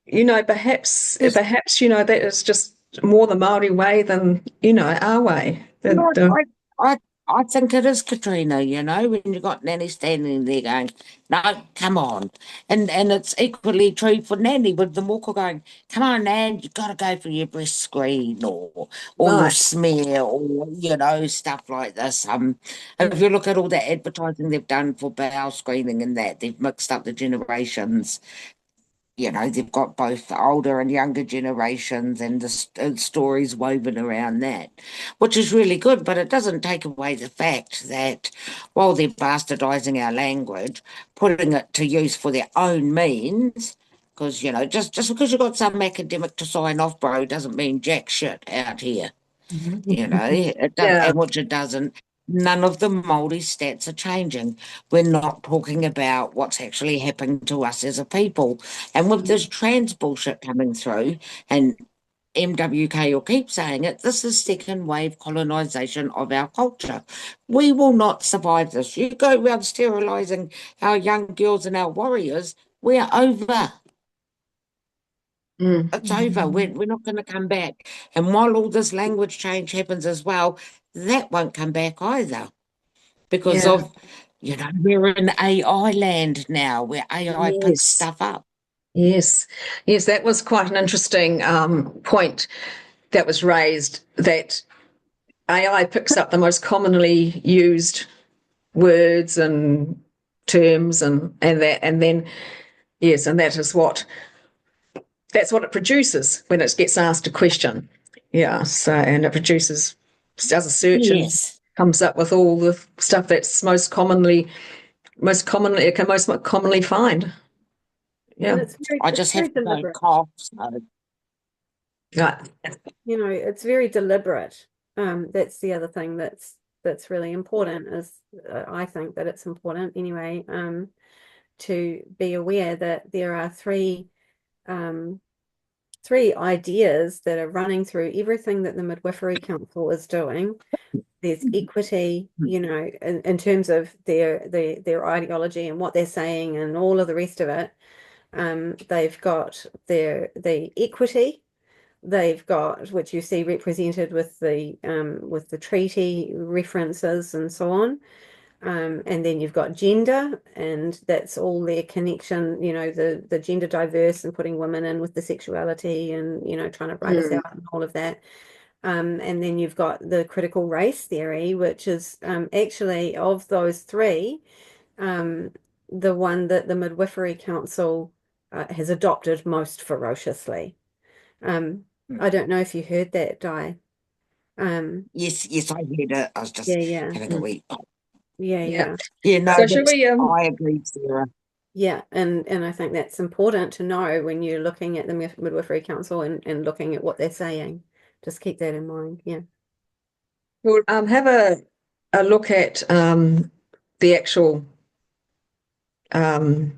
[SPEAKER 1] perhaps, that is just more the Maori way than, our way.
[SPEAKER 3] No, I think it is, Katrina, when you've got Nanny standing there going, no, come on. And it's equally true for Nanny with the moko going, come on, Nan, you've got to go for your breast screen or your
[SPEAKER 1] Right.
[SPEAKER 3] smear or, stuff like this. If you look at all the advertising they've done for bowel screening and that, they've mixed up the generations. They've got both the older and younger generations and the stories woven around that, which is really good, but it doesn't take away the fact that while they're bastardizing our language, putting it to use for their own means, because, just because you've got some academic to sign off, bro, doesn't mean jack shit out here. It does,
[SPEAKER 1] Yeah.
[SPEAKER 3] and which it doesn't. None of the Māori stats are changing. We're not talking about what's actually happened to us as a people. And with this trans bullshit coming through, and MWK will keep saying it, this is second wave colonisation of our culture. We will not survive this. You go around sterilising our young girls and our warriors, we're over.
[SPEAKER 1] Mm.
[SPEAKER 3] It's over. We're not going to come back. And while all this language change happens as well, that won't come back either because
[SPEAKER 1] Yeah.
[SPEAKER 3] of, we're in AI land now where AI picks
[SPEAKER 1] Yes.
[SPEAKER 3] stuff up.
[SPEAKER 1] Yes. Yes. That was quite an interesting point that was raised that AI picks up the most commonly used words and terms and then yes, and that's what it produces when it gets asked a question. Yeah. So and it does a search and
[SPEAKER 3] Yes.
[SPEAKER 1] comes up with all the stuff that's it can most commonly find.
[SPEAKER 2] And
[SPEAKER 1] Yeah.
[SPEAKER 3] I
[SPEAKER 2] it's
[SPEAKER 3] just
[SPEAKER 2] very
[SPEAKER 3] have to go
[SPEAKER 2] deliberate.
[SPEAKER 3] cough. So.
[SPEAKER 1] Right.
[SPEAKER 2] It's very deliberate. That's the other thing that's really important is I think that it's important anyway, to be aware that there are three ideas that are running through everything that the Midwifery Council is doing. There's equity, in terms of their ideology and what they're saying and all of the rest of it. They've got the equity. They've got, which you see represented with the treaty references and so on. And then you've got gender, and that's all their connection, the gender diverse and putting women in with the sexuality and, trying to write us out and all of that. And then you've got the critical race theory, which is actually of those three, the one that the Midwifery Council has adopted most ferociously. I don't know if you heard that, Di.
[SPEAKER 3] Yes, I heard it. I was just
[SPEAKER 2] Yeah.
[SPEAKER 3] having a wee.
[SPEAKER 1] Yeah.
[SPEAKER 3] Yeah, no,
[SPEAKER 1] So should we
[SPEAKER 3] I agree, Sarah.
[SPEAKER 2] Yeah, and I think that's important to know when you're looking at the Midwifery Council and looking at what they're saying. Just keep that in mind. Yeah.
[SPEAKER 1] we'll have a look at the actual the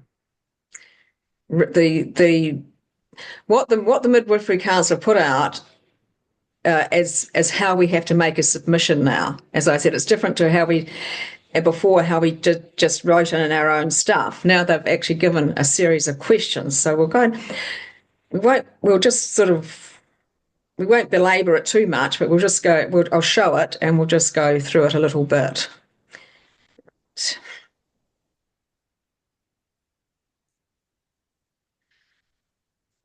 [SPEAKER 1] what the Midwifery Council put out as how we have to make a submission now. As I said, it's different to how we before, how we did just wrote in our own stuff. Now they've actually given a series of questions. So we'll just sort of, we won't belabor it too much, but I'll show it and we'll just go through it a little bit.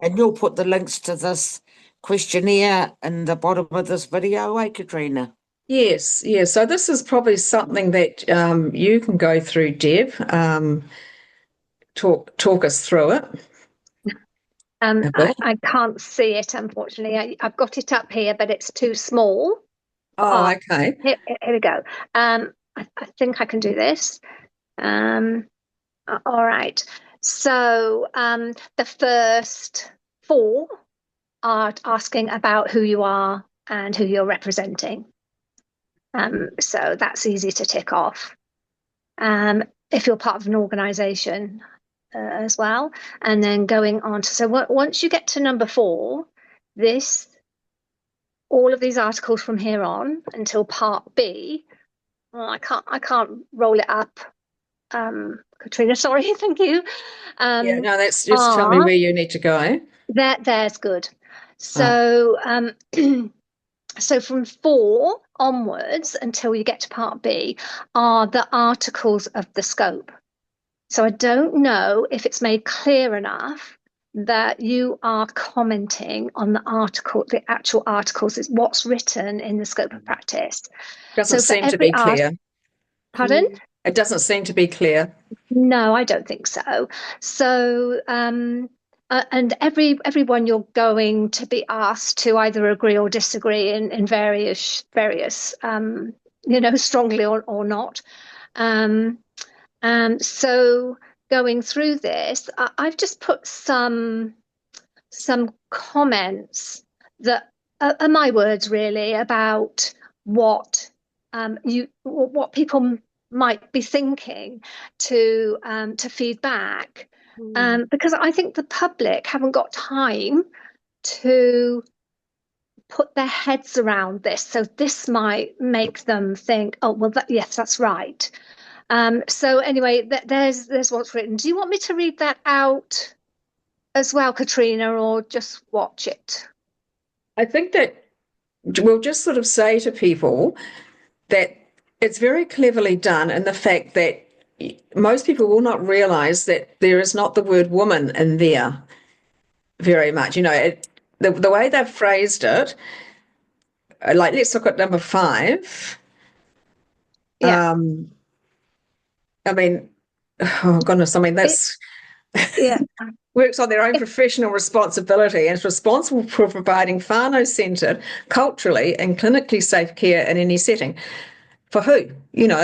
[SPEAKER 3] And you'll put the links to this questionnaire in the bottom of this video, eh, Katrina?
[SPEAKER 1] Yes. So this is probably something that you can go through, Deb. Talk us through it.
[SPEAKER 4] I can't see it, unfortunately. I've got it up here, but it's too small.
[SPEAKER 1] Oh, okay.
[SPEAKER 4] Here we go. I think I can do this. All right. So the first 4 are asking about who you are and who you're representing. So that's easy to tick off. If you're part of an organisation as well, and then going on to, so once you get to number 4, all of these articles from here on until part B, I can't roll it up. Katrina, sorry, thank you.
[SPEAKER 1] Yeah, no, that's just tell me where you need to go.
[SPEAKER 4] There's good. So so from 4 onwards until you get to part B are the articles of the scope. So I don't know if it's made clear enough that you are commenting on the actual articles, is what's written in the scope of practice.
[SPEAKER 1] Doesn't seem to be clear.
[SPEAKER 4] Pardon?
[SPEAKER 1] It doesn't seem to be clear.
[SPEAKER 4] No, I don't think so. So and everyone you're going to be asked to either agree or disagree in various strongly or not. So going through this, I've just put some comments that are my words really about what people might be thinking to feed back. Because I think the public haven't got time to put their heads around this. So this might make them think, oh, well, yes, that's right. So anyway, there's what's written. Do you want me to read that out as well, Katrina, or just watch it?
[SPEAKER 1] I think that we'll just sort of say to people that it's very cleverly done, and the fact that most people will not realise that there is not the word woman in there very much. The way they've phrased it, like, let's look at number 5.
[SPEAKER 4] Yeah.
[SPEAKER 1] I mean, oh goodness, that's works on their own professional responsibility and is responsible for providing whānau-centred, culturally and clinically safe care in any setting. For who? Yeah.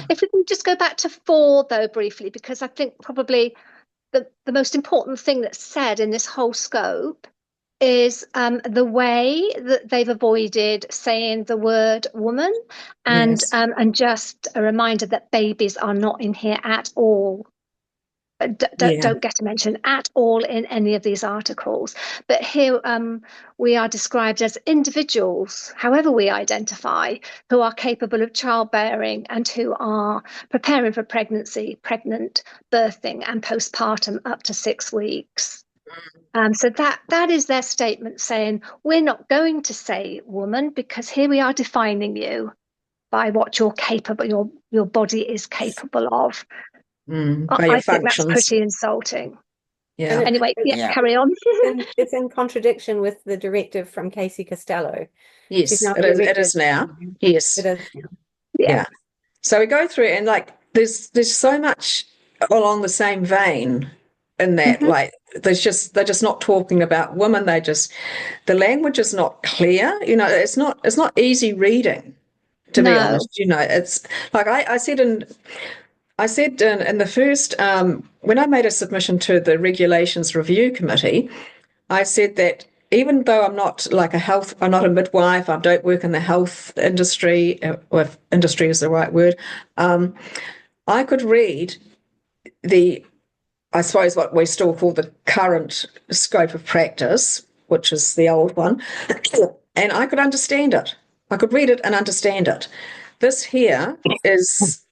[SPEAKER 1] If we can just go back to 4 though briefly, because I think probably the most important thing that's said in this whole scope is the way that they've avoided saying the word woman, and just a reminder that babies are not in here at all. Don't get a mention at all in any of these articles. But here we are described as individuals, however we identify, who are capable of childbearing and who are preparing for pregnancy, pregnant, birthing and postpartum up to 6 weeks. So that is their statement saying, we're not going to say woman because here we are defining you by what you're capable, your body is capable of. I think that's pretty insulting. Yeah.
[SPEAKER 4] Anyway, carry on.
[SPEAKER 2] It's in contradiction with the directive from Casey Costello.
[SPEAKER 1] Yes, it is now. Yes.
[SPEAKER 2] It is now.
[SPEAKER 1] Yeah. So we go through and there's so much along the same vein in that, they're just not talking about women. The language is not clear. It's not easy reading, to be honest. It's like I said in the first, when I made a submission to the Regulations Review Committee, I said that even though I'm not I'm not a midwife, I don't work in the health industry, or if industry is the right word, I could read I suppose what we still call the current scope of practice, which is the old one, and I could understand it. I could read it and understand it. This here is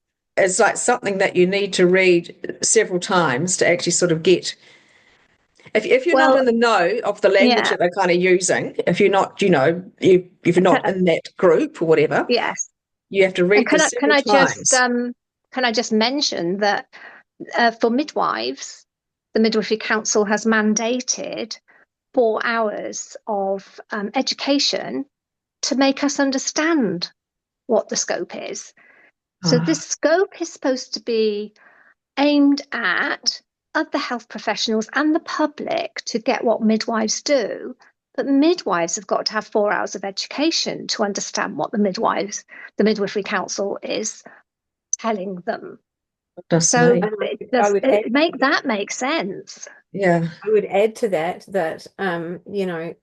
[SPEAKER 1] like something that you need to read several times to actually sort of get. If you're not
[SPEAKER 4] Well,
[SPEAKER 1] in the know of the language
[SPEAKER 4] yeah,
[SPEAKER 1] that they're kind of using, if you're not, if you're not in that group or whatever,
[SPEAKER 4] yes.
[SPEAKER 1] you have to
[SPEAKER 4] And
[SPEAKER 1] read this several times.
[SPEAKER 4] can I just mention that for midwives, the Midwifery Council has mandated 4 hours of education to make us understand what the scope is. So
[SPEAKER 1] Ah,
[SPEAKER 4] this scope is supposed to be aimed at other health professionals and the public to get what midwives do. But midwives have got to have 4 hours of education to understand what the Midwifery Council is telling them.
[SPEAKER 1] that's
[SPEAKER 4] So
[SPEAKER 1] me.
[SPEAKER 2] I would add,
[SPEAKER 4] that make sense.
[SPEAKER 1] Yeah.
[SPEAKER 2] I would add to that you know,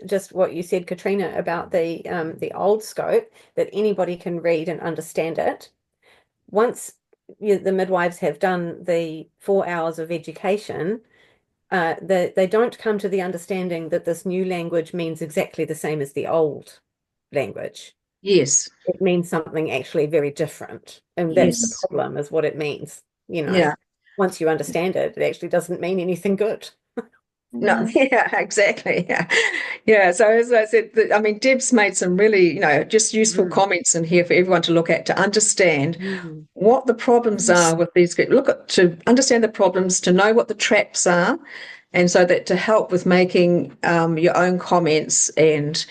[SPEAKER 2] just what you said, Katrina, about the old scope, that anybody can read and understand it. Once the midwives have done the 4 hours of education, they don't come to the understanding that this new language means exactly the same as the old language.
[SPEAKER 1] Yes.
[SPEAKER 2] It means something actually very different, and that's the
[SPEAKER 1] Yes.
[SPEAKER 2] problem, is what it means.
[SPEAKER 1] Yeah.
[SPEAKER 2] Once you understand it, it actually doesn't mean anything good.
[SPEAKER 1] No, yeah, exactly. Yeah. Yeah. So as I said, I mean, Deb's made some really, just useful comments in here for everyone to look at to understand what the problems are with these. To understand the problems, to know what the traps are, and so that to help with making your own comments and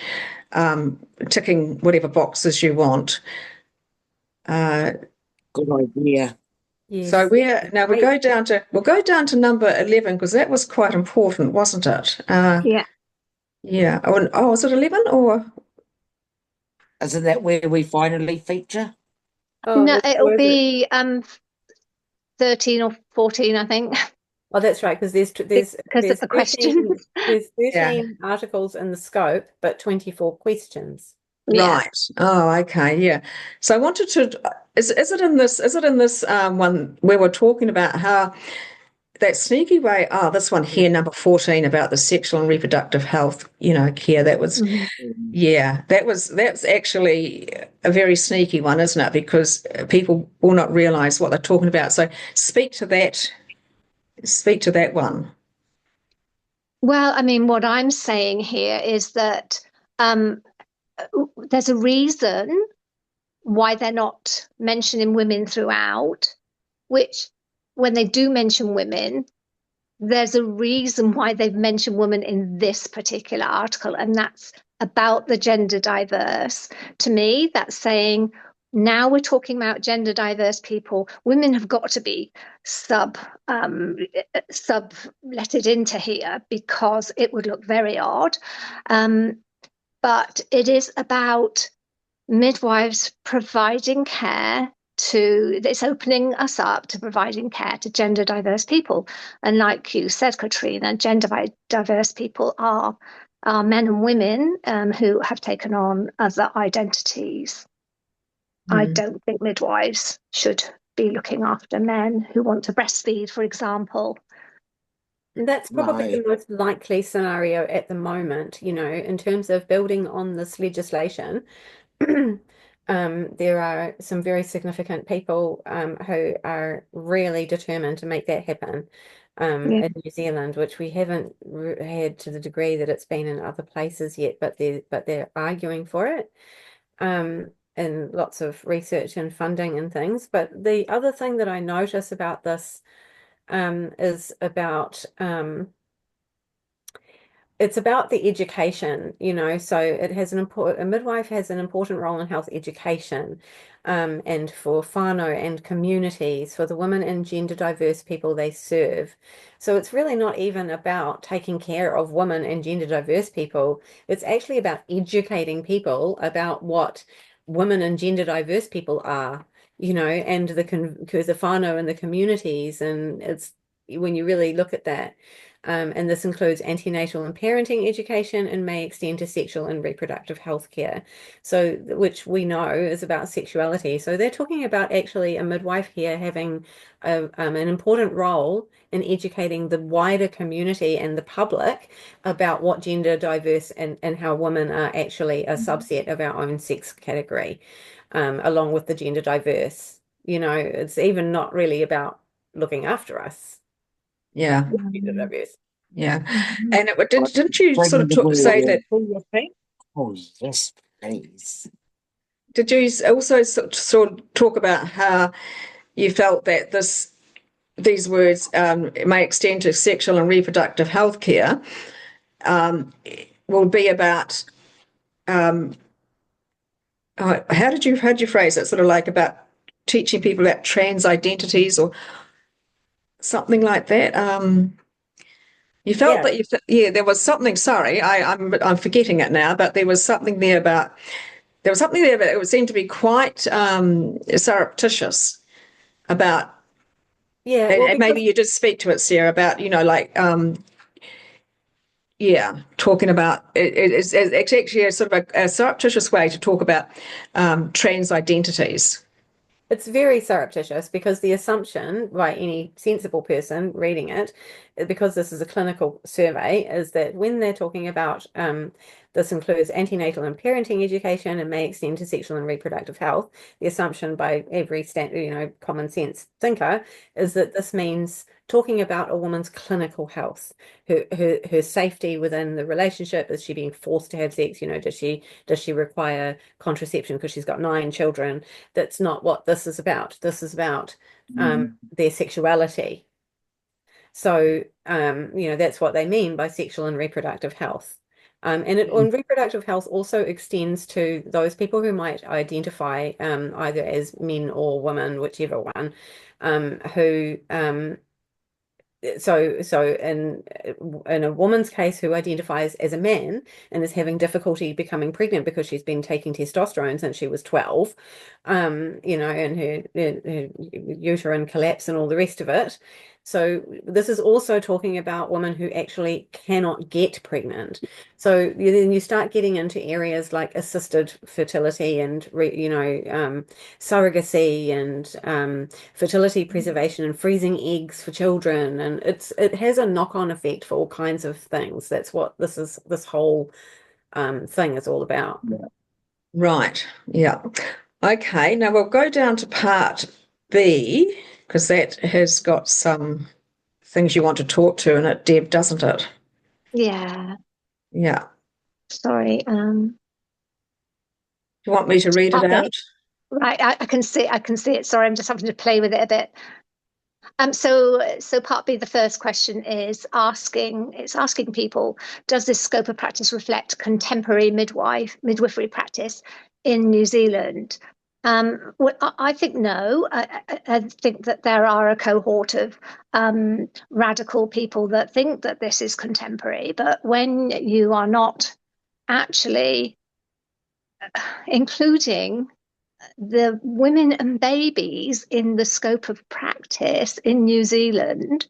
[SPEAKER 1] ticking whatever boxes you want.
[SPEAKER 3] Good idea.
[SPEAKER 1] So
[SPEAKER 2] Yes.
[SPEAKER 1] we'll go down to number 11 because that was quite important, wasn't it?
[SPEAKER 4] Yeah.
[SPEAKER 1] Yeah. Oh, was it 11 or?
[SPEAKER 3] Isn't that where we finally feature?
[SPEAKER 2] Oh,
[SPEAKER 4] No, it'll
[SPEAKER 2] where is it?
[SPEAKER 4] be 13 or 14, I think,
[SPEAKER 2] Oh, that's right, because
[SPEAKER 4] because of the
[SPEAKER 2] 13
[SPEAKER 4] questions.
[SPEAKER 2] there's
[SPEAKER 1] Yeah.
[SPEAKER 2] 13 articles in the scope, but 24 questions.
[SPEAKER 4] Yeah.
[SPEAKER 1] Right. Oh, okay. Yeah. So I wanted to, is it in this one where we're talking about how that sneaky way, this one here, number 14, about the sexual and reproductive health, care, that was,
[SPEAKER 4] Mhm.
[SPEAKER 1] yeah, that's actually a very sneaky one, isn't it? Because people will not realize what they're talking about. So speak to that one.
[SPEAKER 4] Well, I mean, what I'm saying here is that um, there's a reason why they're not mentioning women throughout, which when they do mention women, there's a reason why they've mentioned women in this particular article, and that's about the gender diverse. To me, that's saying now we're talking about gender diverse people. Women have got to be subletted into here because it would look very odd. But it is about midwives providing care it's opening us up to providing care to gender diverse people. And like you said, Katrina, gender diverse people are men and women who have taken on other identities. I don't think midwives should be looking after men who want to breastfeed, for example.
[SPEAKER 2] And that's probably
[SPEAKER 3] No.
[SPEAKER 2] the most likely scenario at the moment, in terms of building on this legislation. There are some very significant people who are really determined to make that happen in New Zealand, which we haven't had to the degree that it's been in other places yet, but they're arguing for it, and lots of research and funding and things. But the other thing that I notice about this is about it's about the education, so it has a midwife has an important role in health education, and for whānau and communities, for the women and gender diverse people they serve. So it's really not even about taking care of women and gender diverse people. It's actually about educating people about what women and gender diverse people are, and the whānau and the communities. And it's, when you really look at that, And this includes antenatal and parenting education and may extend to sexual and reproductive health care. So, which we know is about sexuality. So they're talking about actually a midwife here having an important role in educating the wider community and the public about what gender diverse and how women are actually a subset of our own sex category, along with the gender diverse. You know, it's even not really about looking after us.
[SPEAKER 1] Yeah.
[SPEAKER 2] Gender diverse.
[SPEAKER 1] Yeah. And didn't you sort of say that?
[SPEAKER 3] Oh, yes, please.
[SPEAKER 1] Did you also sort of talk about how you felt that these words may extend to sexual and reproductive health care will be about how did you phrase it? Sort of like about teaching people about trans identities or something like that. You felt
[SPEAKER 2] Yeah.
[SPEAKER 1] that there was something. Sorry, I'm forgetting it now, but there was something there about it would seem to be quite surreptitious about.
[SPEAKER 2] Yeah,
[SPEAKER 1] And,
[SPEAKER 2] well,
[SPEAKER 1] and
[SPEAKER 2] because
[SPEAKER 1] maybe you did speak to it, Sarah, about like talking about it's actually a sort of a surreptitious way to talk about trans identities.
[SPEAKER 2] it's very surreptitious because the assumption by any sensible person reading it, because this is a clinical survey, is that when they're talking about this includes antenatal and parenting education and may extend to sexual and reproductive health, the assumption by every common sense thinker is that this means talking about a woman's clinical health, her safety within the relationship. Is she being forced to have sex? Does she require contraception because she's got 9 children? That's not what this is about. This is about their sexuality. So that's what they mean by sexual and reproductive health. And reproductive health also extends to those people who might identify either as men or women, whichever one, who so in a woman's case who identifies as a man and is having difficulty becoming pregnant because she's been taking testosterone since she was 12, and her uterine collapse and all the rest of it. So this is also talking about women who actually cannot get pregnant. So then you start getting into areas like assisted fertility and surrogacy and fertility preservation and freezing eggs for children, and it has a knock-on effect for all kinds of things. That's what this whole thing is all about.
[SPEAKER 1] Right. Yeah. Okay. Now we'll go down to part B because that has got some things you want to talk to in it, Deb, doesn't it?
[SPEAKER 4] Yeah.
[SPEAKER 1] Yeah.
[SPEAKER 4] Sorry.
[SPEAKER 1] Do you want me to read it out?
[SPEAKER 4] Right. I can see it. Sorry, I'm just having to play with it a bit. So part B, the first question is asking people, does this scope of practice reflect contemporary midwifery practice in New Zealand? Well, I think no. I think that there are a cohort of radical people that think that this is contemporary, but when you are not actually including the women and babies in the scope of practice in New Zealand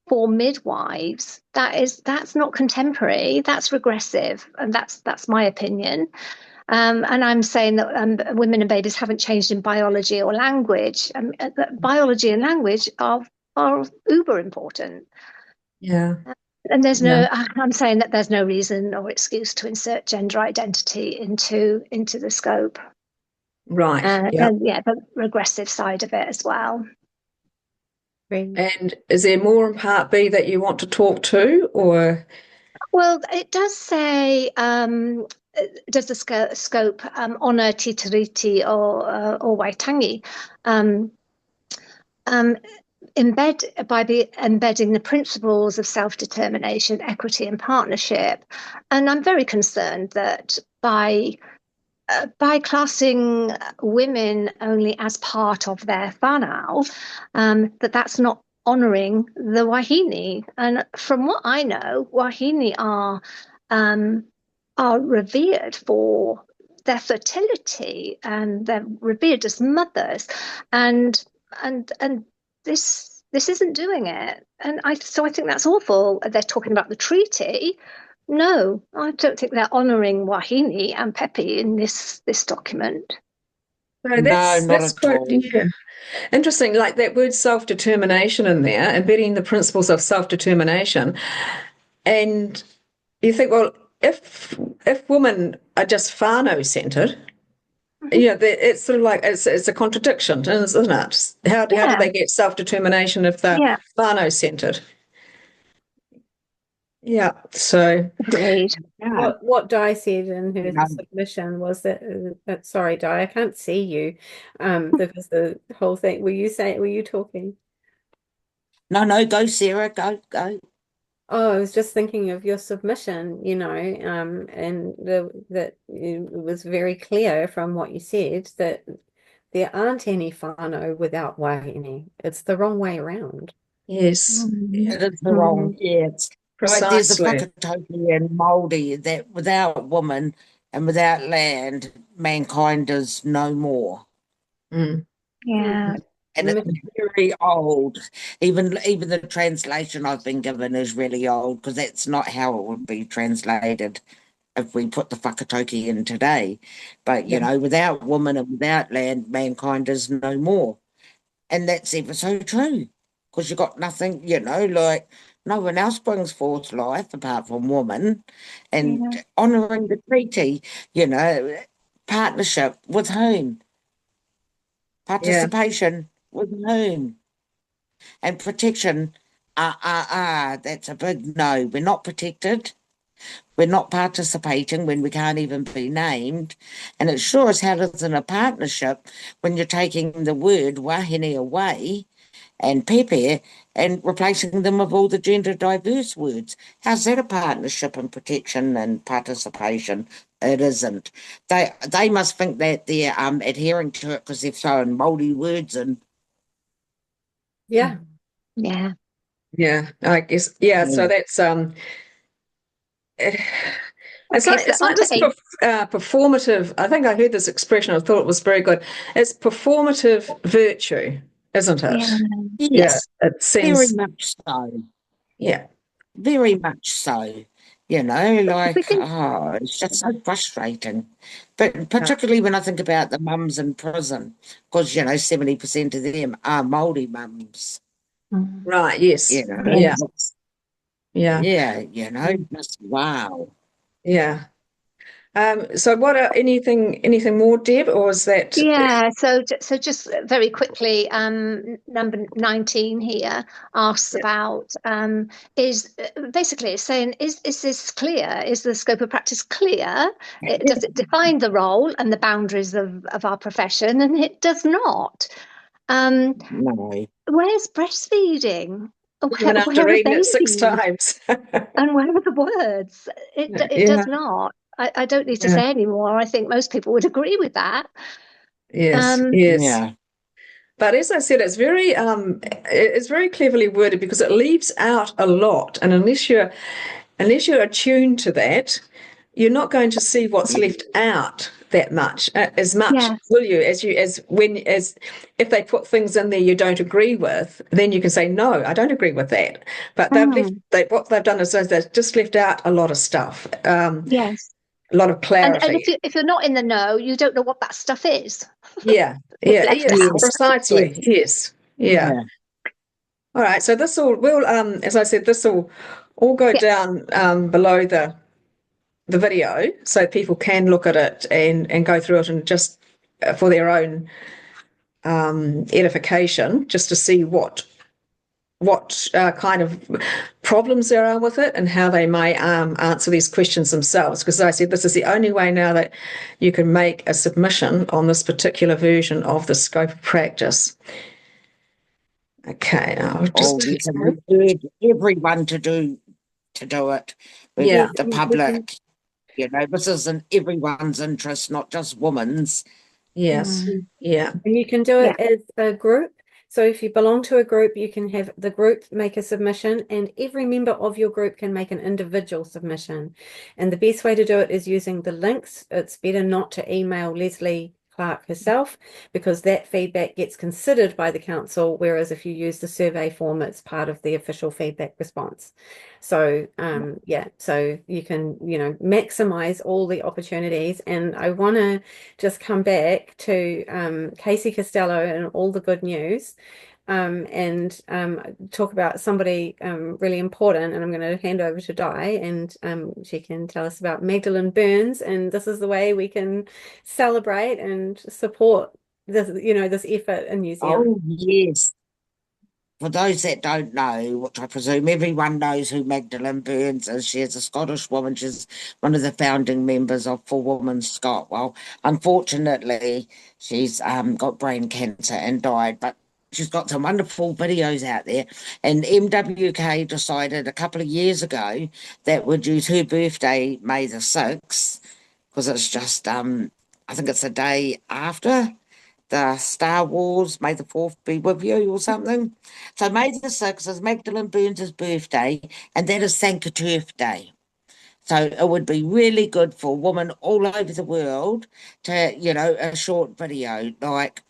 [SPEAKER 4] for midwives, that's not contemporary, that's regressive, and that's my opinion. And I'm saying that women and babies haven't changed in biology or language. Biology and language are uber important.
[SPEAKER 1] Yeah.
[SPEAKER 4] And I'm saying that there's no reason or excuse to insert gender identity into the scope.
[SPEAKER 1] Right.
[SPEAKER 4] And the regressive side of it as well.
[SPEAKER 1] And is there more in part B that you want to talk to, or?
[SPEAKER 4] Well, it does say, does the scope honour Te Tiriti or Waitangi embedding the principles of self-determination, equity and partnership. And I'm very concerned that by classing women only as part of their whānau, that's not honouring the wahine. And from what I know, wahine are revered for their fertility and they're revered as mothers. And this This isn't doing it. And I think that's awful. They're talking about the treaty. No, I don't think they're honouring Wahine and Pepe in this document.
[SPEAKER 1] No,
[SPEAKER 3] No, not
[SPEAKER 1] that's
[SPEAKER 3] at
[SPEAKER 1] quite,
[SPEAKER 3] all.
[SPEAKER 1] yeah, interesting. Like that word self-determination in there, embedding the principles of self-determination. And you think, well, if women are just Fano-centered, it's sort of like it's a contradiction, isn't it? How do
[SPEAKER 4] Yeah.
[SPEAKER 1] they get self-determination if they're
[SPEAKER 4] Yeah.
[SPEAKER 1] Fano-centered? Yeah, so
[SPEAKER 4] Agreed.
[SPEAKER 3] Yeah.
[SPEAKER 2] What Di said in her
[SPEAKER 3] No.
[SPEAKER 2] submission was that, sorry, Di, I can't see you. There was the whole thing. Were you talking?
[SPEAKER 3] No, go, Sarah, go.
[SPEAKER 2] Oh, I was just thinking of your submission, and that it was very clear from what you said that there aren't any whānau without wahine. It's the wrong way around.
[SPEAKER 1] yes, yeah,
[SPEAKER 3] It is the wrong, it's like there's a
[SPEAKER 1] precisely.
[SPEAKER 3] Whakatauki and Moldy that without woman and without land, mankind is no more.
[SPEAKER 1] Mm.
[SPEAKER 4] Yeah.
[SPEAKER 3] And it's very old. Even the translation I've been given is really old because that's not how it would be translated if we put the Whakatauki in today. But, without woman and without land, mankind is no more. And that's ever so true because you got nothing, like no one else brings forth life apart from woman. And honouring the treaty, partnership with whom? Participation with whom? And protection, that's a big no. We're not protected. We're not participating when we can't even be named. And it sure as hell isn't a partnership when you're taking the word wahine away and pepe and replacing them with all the gender diverse words. How's that a partnership and protection and participation? It isn't. They must think that they're adhering to it because they've thrown Moldy words in.
[SPEAKER 2] Yeah.
[SPEAKER 4] Yeah.
[SPEAKER 1] Yeah, I guess. Yeah, so that's it's
[SPEAKER 4] Okay,
[SPEAKER 1] like
[SPEAKER 4] so on to
[SPEAKER 1] this
[SPEAKER 4] 8.
[SPEAKER 1] performative. I think I heard this expression. I thought it was very good. It's performative virtue, isn't it?
[SPEAKER 4] Yeah.
[SPEAKER 3] Yes,
[SPEAKER 1] Yeah, it
[SPEAKER 3] very
[SPEAKER 1] seems.
[SPEAKER 3] much so.
[SPEAKER 1] Yeah,
[SPEAKER 3] Very much so.
[SPEAKER 4] If we can,
[SPEAKER 3] It's just so frustrating. But particularly when I think about the mums in prison, because, 70% of them are Moldy mums.
[SPEAKER 1] right. Yes.
[SPEAKER 3] You know,
[SPEAKER 1] Yeah.
[SPEAKER 3] yeah,
[SPEAKER 1] Yeah.
[SPEAKER 3] just wow.
[SPEAKER 1] Yeah. So what are anything more, Deb, or is that?
[SPEAKER 4] yeah, so just very quickly, number 19 here asks about is basically it's saying is this clear? Is the scope of practice clear? Does it define the role and the boundaries of our profession? And it does not.
[SPEAKER 3] No.
[SPEAKER 4] Where's breastfeeding?
[SPEAKER 1] Even after
[SPEAKER 4] Where are
[SPEAKER 1] reading it 6
[SPEAKER 4] babies?
[SPEAKER 1] times.
[SPEAKER 4] And where are the words? It
[SPEAKER 1] Yeah.
[SPEAKER 4] does not. I don't need to say any more. I think most people would agree with that.
[SPEAKER 1] Yes.
[SPEAKER 4] Um,
[SPEAKER 1] Yes.
[SPEAKER 3] Yeah.
[SPEAKER 1] But as I said, it's very cleverly worded because it leaves out a lot, and unless you're attuned to that, you're not going to see what's left out that much, as much,
[SPEAKER 4] Yes.
[SPEAKER 1] will you? As if they put things in there you don't agree with, then you can say no, I don't agree with that. But what they've done is they've just left out a lot of stuff,
[SPEAKER 4] Yes.
[SPEAKER 1] a lot of clarity.
[SPEAKER 4] And if you're not in the know, you don't know what that stuff is.
[SPEAKER 1] Yeah.
[SPEAKER 4] It's
[SPEAKER 1] Yeah.
[SPEAKER 4] left
[SPEAKER 1] Yes.
[SPEAKER 4] out.
[SPEAKER 1] Precisely. Yes. Yeah.
[SPEAKER 3] Yeah.
[SPEAKER 1] All right, so this will as I said, this will all go down below the video, so people can look at it and go through it and just for their own edification, just to see what kind of problems there are with it and how they may answer these questions themselves. Because as I said, this is the only way now that you can make a submission on this particular version of the scope of practice. Okay, I'll just
[SPEAKER 3] We can urge everyone to do it.
[SPEAKER 1] Yeah.
[SPEAKER 3] The public. This is in everyone's interest, not just women's.
[SPEAKER 1] Yes. Yeah.
[SPEAKER 2] And you can do it as a group. So if you belong to a group, you can have the group make a submission, and every member of your group can make an individual submission. And the best way to do it is using the links. It's better not to email Leslie clerk herself, because that feedback gets considered by the council, whereas if you use the survey form, it's part of the official feedback response. So yeah, so you can, maximize all the opportunities. And I want to just come back to Casey Costello and all the good news. And talk about somebody really important, and I'm going to hand over to Di, and she can tell us about Magdalene Burns, and this is the way we can celebrate and support this, this effort in New Zealand.
[SPEAKER 3] Oh, yes. For those that don't know, which I presume everyone knows who Magdalene Burns is, she is a Scottish woman. She's one of the founding members of For Women Scot. Well, unfortunately, she's got brain cancer and died, but she's got some wonderful videos out there. And MWK decided a couple of years ago that would use her birthday, May the 6th, because it's just, I think it's the day after the Star Wars, May the 4th be with you or something. So May the 6th is Magdalene Burns' birthday, and that is Sankaturf Day. So it would be really good for women all over the world to, a short video like,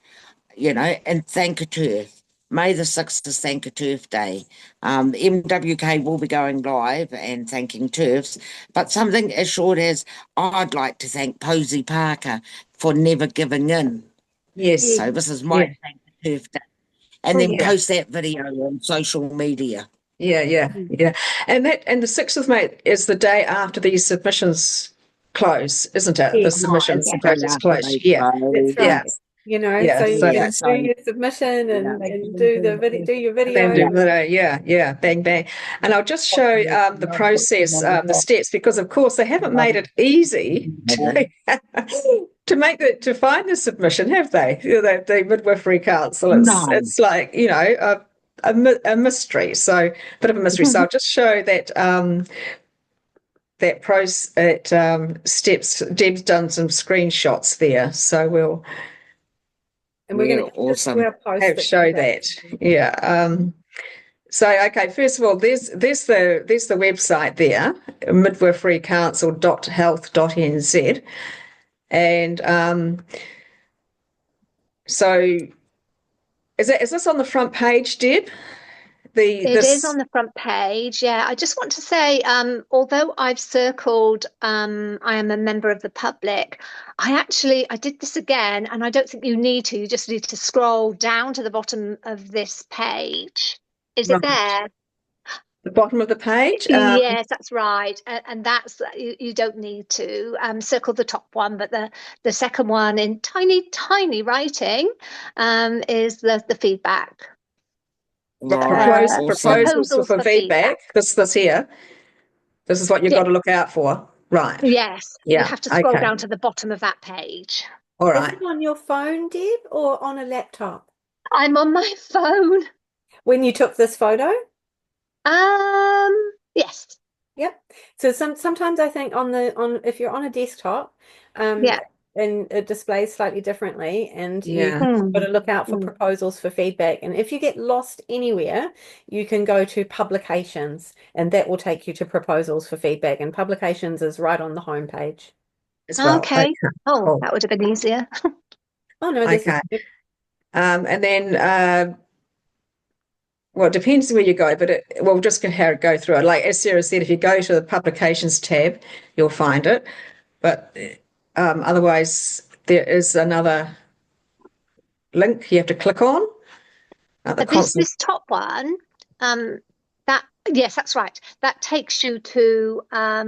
[SPEAKER 3] and Sankaturf. May the 6th is Sankaturf Day. MWK will be going live and thanking turfs, but something as short as, I'd like to thank Posey Parker for never giving in.
[SPEAKER 1] Yes.
[SPEAKER 3] So this is my birthday. And then
[SPEAKER 1] Yeah.
[SPEAKER 3] post that video on social media.
[SPEAKER 1] Yeah. And the 6th of May is the day after these submissions close, isn't it? The
[SPEAKER 2] Yeah.
[SPEAKER 1] submissions
[SPEAKER 3] It's the
[SPEAKER 1] process
[SPEAKER 3] day after
[SPEAKER 1] close.
[SPEAKER 3] they
[SPEAKER 1] Yeah.
[SPEAKER 3] close.
[SPEAKER 2] That's right.
[SPEAKER 1] Yeah.
[SPEAKER 2] So you
[SPEAKER 1] So-
[SPEAKER 2] can
[SPEAKER 3] so-
[SPEAKER 2] do your submission and do the video, do your
[SPEAKER 1] Then
[SPEAKER 2] video.
[SPEAKER 1] do yeah, bang, bang. And I'll just show the process, the steps, because of course they haven't made it easy to find the submission, have they? The Midwifery Council. It's like, a mystery. So bit of a mystery. So I'll just show that steps. Deb's done some screenshots there, so we'll
[SPEAKER 2] And we're going to
[SPEAKER 3] awesome.
[SPEAKER 1] show that. Yeah. So okay, first of all, there's the website there, midwiferycouncil.health.nz, and so is this on the front page, Deb?
[SPEAKER 4] It is on the front page. Yeah, I just want to say, although I've circled, I am a member of the public. I did this again, and I don't think you need to. You just need to scroll down to the bottom of this page. Is it there?
[SPEAKER 1] The bottom of the page?
[SPEAKER 4] Yes, that's right. And that's, you don't need to circle the top one, but the second one in tiny, tiny writing is the feedback.
[SPEAKER 1] Proposals for feedback. This here. This is what you've got to look out for. Right.
[SPEAKER 4] Yes.
[SPEAKER 1] Yeah.
[SPEAKER 4] You have to scroll down to the bottom of that page.
[SPEAKER 1] All right.
[SPEAKER 2] Is it on your phone, Deb, or on a laptop?
[SPEAKER 4] I'm on my phone.
[SPEAKER 2] When you took this photo?
[SPEAKER 4] Yes.
[SPEAKER 2] Yep. So sometimes I think if you're on a desktop, and it displays slightly differently, and you've got to look out for proposals for feedback. And if you get lost anywhere, you can go to publications, and that will take you to proposals for feedback. And publications is right on the homepage.
[SPEAKER 4] Okay. Oh, cool. That would have been easier.
[SPEAKER 2] Oh no.
[SPEAKER 1] Okay. And then well, it depends where you go, but we'll just go through it. Like as Sarah said, if you go to the publications tab, you'll find it. But otherwise, there is another link you have to click on.
[SPEAKER 4] This top one, yes, that's right. That takes you to a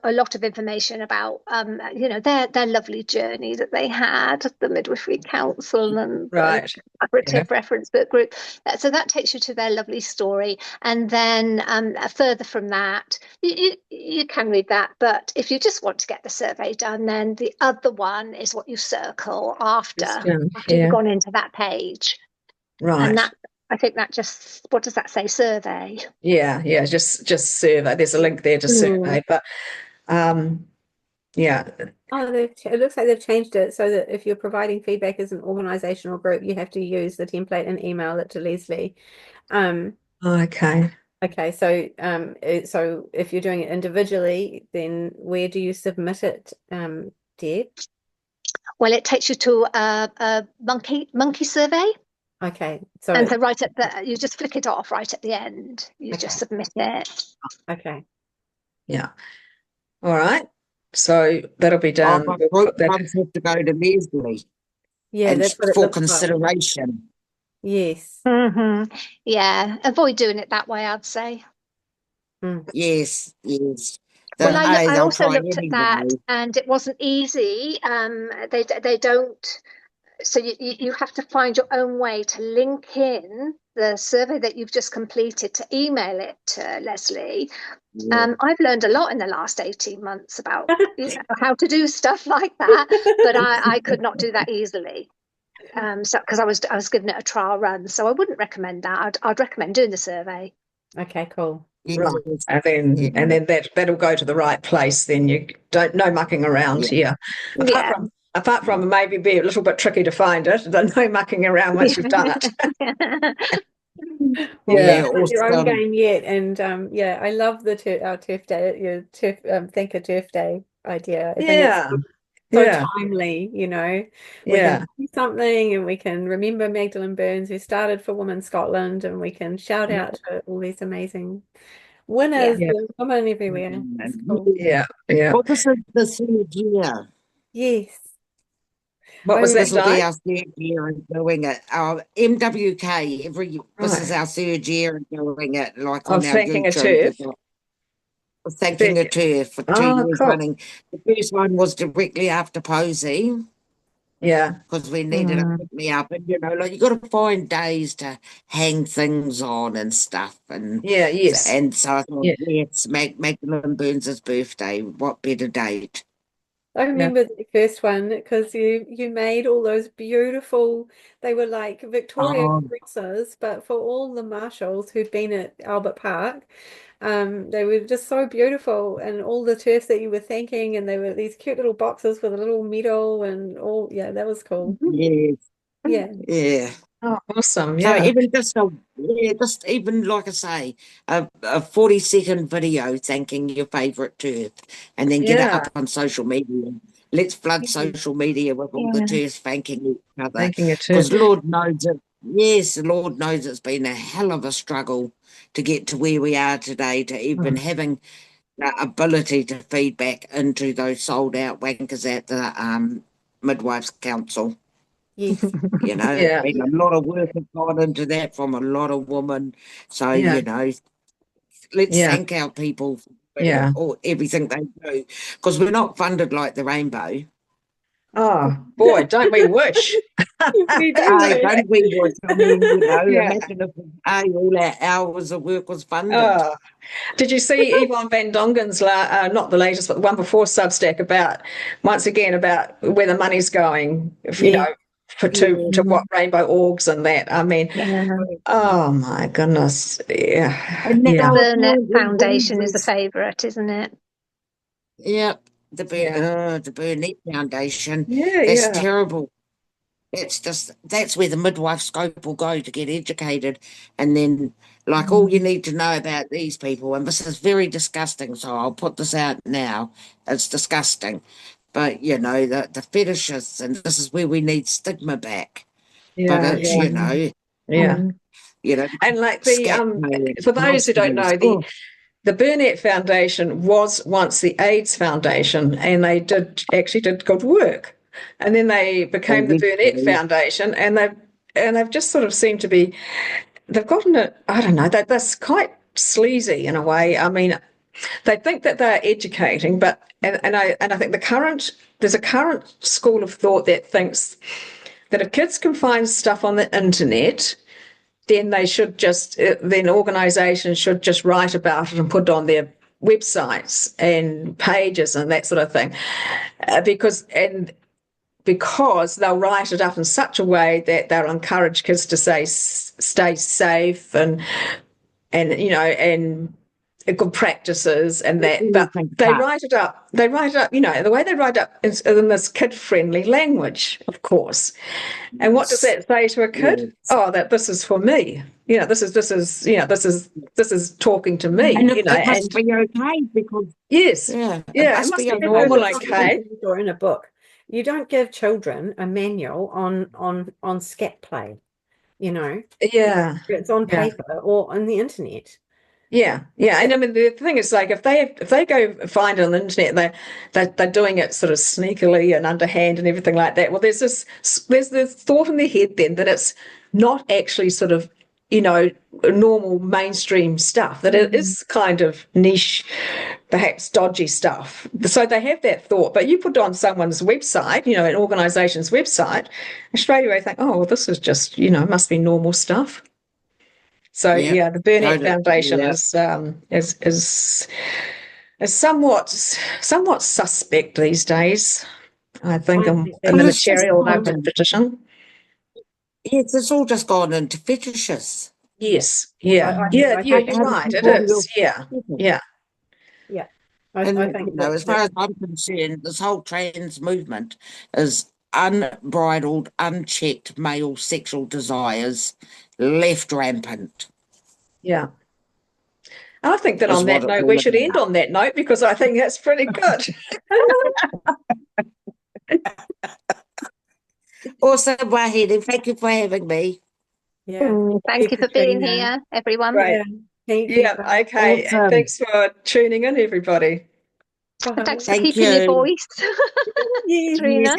[SPEAKER 4] lot of information about their lovely journey that they had at the Midwifery Council and the Collaborative Reference Book Group. So that takes you to their lovely story, and then further from that, you can read that. But if you just want to get the survey done, then the other one is what you circle after you've gone into that page.
[SPEAKER 1] Right.
[SPEAKER 4] And that, I think that just, what does that say? Survey.
[SPEAKER 1] Yeah, just survey. There's a link there to survey, but yeah.
[SPEAKER 2] Oh, it looks like they've changed it so that if you're providing feedback as an organizational group, you have to use the template and email it to Leslie.
[SPEAKER 1] Okay.
[SPEAKER 2] Okay, so if you're doing it individually, then where do you submit it, Deb?
[SPEAKER 4] Well, it takes you to a monkey survey.
[SPEAKER 2] Okay, so
[SPEAKER 4] And so right at the, you just flick it off right at the end. You just submit it.
[SPEAKER 2] okay.
[SPEAKER 1] Yeah. All right. So that'll be
[SPEAKER 3] Oh,
[SPEAKER 1] done.
[SPEAKER 3] but
[SPEAKER 1] We'll
[SPEAKER 3] group
[SPEAKER 1] put that.
[SPEAKER 3] ones have to go to Leslie
[SPEAKER 2] Yeah,
[SPEAKER 3] and
[SPEAKER 2] that's what it
[SPEAKER 3] for
[SPEAKER 2] looks like.
[SPEAKER 3] consideration.
[SPEAKER 2] Yes.
[SPEAKER 4] Yeah, avoid doing it that way, I'd say.
[SPEAKER 3] Yes, yes.
[SPEAKER 4] Well, I
[SPEAKER 3] They'll
[SPEAKER 4] also
[SPEAKER 3] try
[SPEAKER 4] looked at that,
[SPEAKER 3] anyway.
[SPEAKER 4] and it wasn't easy. They don't. So you have to find your own way to link in the survey that you've just completed to email it to Leslie.
[SPEAKER 3] Yeah.
[SPEAKER 4] I've learned a lot in the last 18 months about how to do stuff like that, but I could not do that easily. So because I was giving it a trial run, so I wouldn't recommend that. I'd recommend doing the survey.
[SPEAKER 2] Okay, cool.
[SPEAKER 1] Right.
[SPEAKER 3] Yes.
[SPEAKER 1] And then that'll go to the right place. Then you don't no mucking around here.
[SPEAKER 4] Yeah.
[SPEAKER 1] Apart from maybe be a little bit tricky to find it, there's no mucking around once you've done it.
[SPEAKER 2] Well,
[SPEAKER 3] Yeah,
[SPEAKER 2] it's not your own
[SPEAKER 3] awesome.
[SPEAKER 2] game yet, and yeah, I love the our turf day, your turf Think a Turf Day idea. I think
[SPEAKER 1] Yeah.
[SPEAKER 2] it's so
[SPEAKER 1] Yeah.
[SPEAKER 2] timely, you know. We
[SPEAKER 1] Yeah.
[SPEAKER 2] can do something, and we can remember Magdalene Burns, who started for Women Scotland, and we can shout out to all these amazing winners,
[SPEAKER 1] Yeah.
[SPEAKER 2] and women everywhere. It's cool.
[SPEAKER 1] Yeah. Yeah.
[SPEAKER 3] Well, this is the third year.
[SPEAKER 2] Yes.
[SPEAKER 1] What was
[SPEAKER 2] Oh,
[SPEAKER 1] that,
[SPEAKER 3] This will be
[SPEAKER 1] Di?
[SPEAKER 3] our third year in doing it. Our MWK, this is
[SPEAKER 1] Right.
[SPEAKER 3] our third year in doing it, like
[SPEAKER 1] Of
[SPEAKER 3] on our
[SPEAKER 1] thanking a
[SPEAKER 3] YouTube.
[SPEAKER 1] turf.
[SPEAKER 3] Thanking a turf for 2
[SPEAKER 1] Oh,
[SPEAKER 3] years
[SPEAKER 1] cool.
[SPEAKER 3] running. The first one was directly after Posey
[SPEAKER 1] Yeah.
[SPEAKER 3] because we needed a pick me up, and you know, like you got to find days to hang things on and stuff, and
[SPEAKER 1] Yeah. Yes.
[SPEAKER 3] so I thought,
[SPEAKER 1] Yeah.
[SPEAKER 3] yes, Magdalene Burns' birthday. What better date?
[SPEAKER 2] I
[SPEAKER 1] Yeah.
[SPEAKER 2] remember the first one because you made all those beautiful, they were like Victoria
[SPEAKER 3] Oh,
[SPEAKER 2] crosses, but for all the marshals who'd been at Albert Park, they were just so beautiful, and all the turfs that you were thanking, and they were these cute little boxes with a little medal and all. Yeah, that was cool.
[SPEAKER 3] yes,
[SPEAKER 2] Yeah.
[SPEAKER 3] yeah.
[SPEAKER 1] Oh, awesome.
[SPEAKER 3] So
[SPEAKER 1] Yeah.
[SPEAKER 3] even just even like I say, a 40-second video thanking your favourite turf, and then get it
[SPEAKER 1] Yeah.
[SPEAKER 3] up on social media. Let's flood social media with all the turfs thanking each other,
[SPEAKER 1] Thanking a turf.
[SPEAKER 3] because Lord knows it. Yes, Lord knows it's been a hell of a struggle to get to where we are today, to even having the ability to feed back into those sold out wankers at the Midwives Council.
[SPEAKER 2] Yes.
[SPEAKER 3] You know,
[SPEAKER 1] Yeah.
[SPEAKER 3] there's been a lot of work has gone into that from a lot of women. So,
[SPEAKER 1] Yeah.
[SPEAKER 3] you know, let's
[SPEAKER 1] Yeah.
[SPEAKER 3] thank our people for
[SPEAKER 1] Yeah.
[SPEAKER 3] everything they do. Because we're not funded like the Rainbow.
[SPEAKER 1] Oh, boy, don't we wish?
[SPEAKER 2] We do.
[SPEAKER 3] Don't we wish? I mean, you know,
[SPEAKER 1] Yeah.
[SPEAKER 3] imagine if all our hours of work was funded.
[SPEAKER 1] Oh. Did you see Yvonne van Dongen's, not the latest, but the one before Substack once again, about where the money's going, you know, to what Rainbow Orgs and that. I mean, oh my goodness. Yeah.
[SPEAKER 3] And
[SPEAKER 4] The
[SPEAKER 3] now
[SPEAKER 4] Burnett
[SPEAKER 3] apparently
[SPEAKER 4] Foundation is a
[SPEAKER 3] Weavers-
[SPEAKER 4] favourite, isn't it?
[SPEAKER 3] Yeah, the
[SPEAKER 1] Yeah.
[SPEAKER 3] Burnett Foundation.
[SPEAKER 1] Yeah,
[SPEAKER 3] That's
[SPEAKER 1] yeah.
[SPEAKER 3] terrible. That's where the midwife scope will go to get educated, and then like all you need to know about these people, and this is very disgusting, so I'll put this out now. It's disgusting. But you know, the fetishists, and this is where we need stigma back. But
[SPEAKER 1] Yeah,
[SPEAKER 3] it's
[SPEAKER 1] yeah. Yeah.
[SPEAKER 3] you know,
[SPEAKER 1] And like
[SPEAKER 3] scapegoat,
[SPEAKER 1] for those who don't know, the Burnett Foundation was once the AIDS Foundation, and they actually did good work. And then they became the Burnett Foundation, and they've just sort of seemed to be, they've gotten it, I don't know, that's quite sleazy in a way. I mean, they think that they're educating, but and I think there's a current school of thought that thinks that if kids can find stuff on the internet, then then organisations should just write about it and put it on their websites and pages and that sort of thing, because they'll write it up in such a way that they'll encourage kids to stay safe and you know and good practices and that, but they write it up, you know, the way they write it up is in this kid-friendly language, of course. And what does that say to a kid? Oh, that this is for me. You know, this is talking to me.
[SPEAKER 3] And
[SPEAKER 1] you know,
[SPEAKER 3] it must be okay because
[SPEAKER 1] yes,
[SPEAKER 3] it
[SPEAKER 1] it
[SPEAKER 3] must
[SPEAKER 1] must
[SPEAKER 3] be
[SPEAKER 1] be
[SPEAKER 3] okay.
[SPEAKER 1] normal,
[SPEAKER 2] It's
[SPEAKER 1] okay.
[SPEAKER 2] or in a book. you don't give children a manual on scat play, you know.
[SPEAKER 1] Yeah.
[SPEAKER 2] It's on
[SPEAKER 1] Yeah.
[SPEAKER 2] paper or on the internet.
[SPEAKER 1] Yeah, yeah, and I mean the thing is, like, if they go find it on the internet, they're doing it sort of sneakily and underhand and everything like that. Well, there's this thought in their head then that it's not actually sort of, you know, normal mainstream stuff, that it is kind of niche, perhaps dodgy stuff. So they have that thought, but you put it on someone's website, you know, an organisation's website, and straight away think, oh, well, this is just, you know, must be normal stuff. So
[SPEAKER 3] Yeah.
[SPEAKER 1] yeah, the Burnett
[SPEAKER 3] Totally.
[SPEAKER 1] Foundation
[SPEAKER 3] Yeah.
[SPEAKER 1] is somewhat suspect these days. I think
[SPEAKER 2] I
[SPEAKER 1] in
[SPEAKER 2] think
[SPEAKER 1] the
[SPEAKER 3] Well,
[SPEAKER 2] that's
[SPEAKER 3] it's just
[SPEAKER 1] ministerial
[SPEAKER 3] gone
[SPEAKER 1] petition.
[SPEAKER 3] yes, it's all just gone into fetishes.
[SPEAKER 1] Yes, yeah,
[SPEAKER 2] I
[SPEAKER 1] yeah,
[SPEAKER 2] I
[SPEAKER 1] yeah.
[SPEAKER 2] think
[SPEAKER 1] You're
[SPEAKER 3] How do
[SPEAKER 1] right. It
[SPEAKER 3] people
[SPEAKER 1] is. Yeah, yeah,
[SPEAKER 2] yeah.
[SPEAKER 3] And
[SPEAKER 2] I
[SPEAKER 3] you
[SPEAKER 2] think
[SPEAKER 3] know, as far
[SPEAKER 2] that
[SPEAKER 3] as I'm concerned, this whole trans movement is unbridled, unchecked male sexual desires left rampant.
[SPEAKER 1] yeah. And I think that
[SPEAKER 3] Is
[SPEAKER 1] on
[SPEAKER 3] what
[SPEAKER 1] that
[SPEAKER 3] it's
[SPEAKER 1] note, we
[SPEAKER 3] all
[SPEAKER 1] should end
[SPEAKER 3] about.
[SPEAKER 1] on that note because I think that's pretty good.
[SPEAKER 3] Awesome, Wahid, and thank you for having me.
[SPEAKER 2] yeah.
[SPEAKER 4] Thank you for being
[SPEAKER 2] Katrina.
[SPEAKER 4] here, everyone.
[SPEAKER 1] Right.
[SPEAKER 2] Yeah. Thank you.
[SPEAKER 1] Yeah. Okay. And
[SPEAKER 3] Awesome.
[SPEAKER 1] thanks for tuning in, everybody.
[SPEAKER 2] Bye.
[SPEAKER 4] And thanks for
[SPEAKER 3] Thank
[SPEAKER 4] keeping your
[SPEAKER 3] you.
[SPEAKER 4] voice,
[SPEAKER 2] Yes.
[SPEAKER 4] Katrina.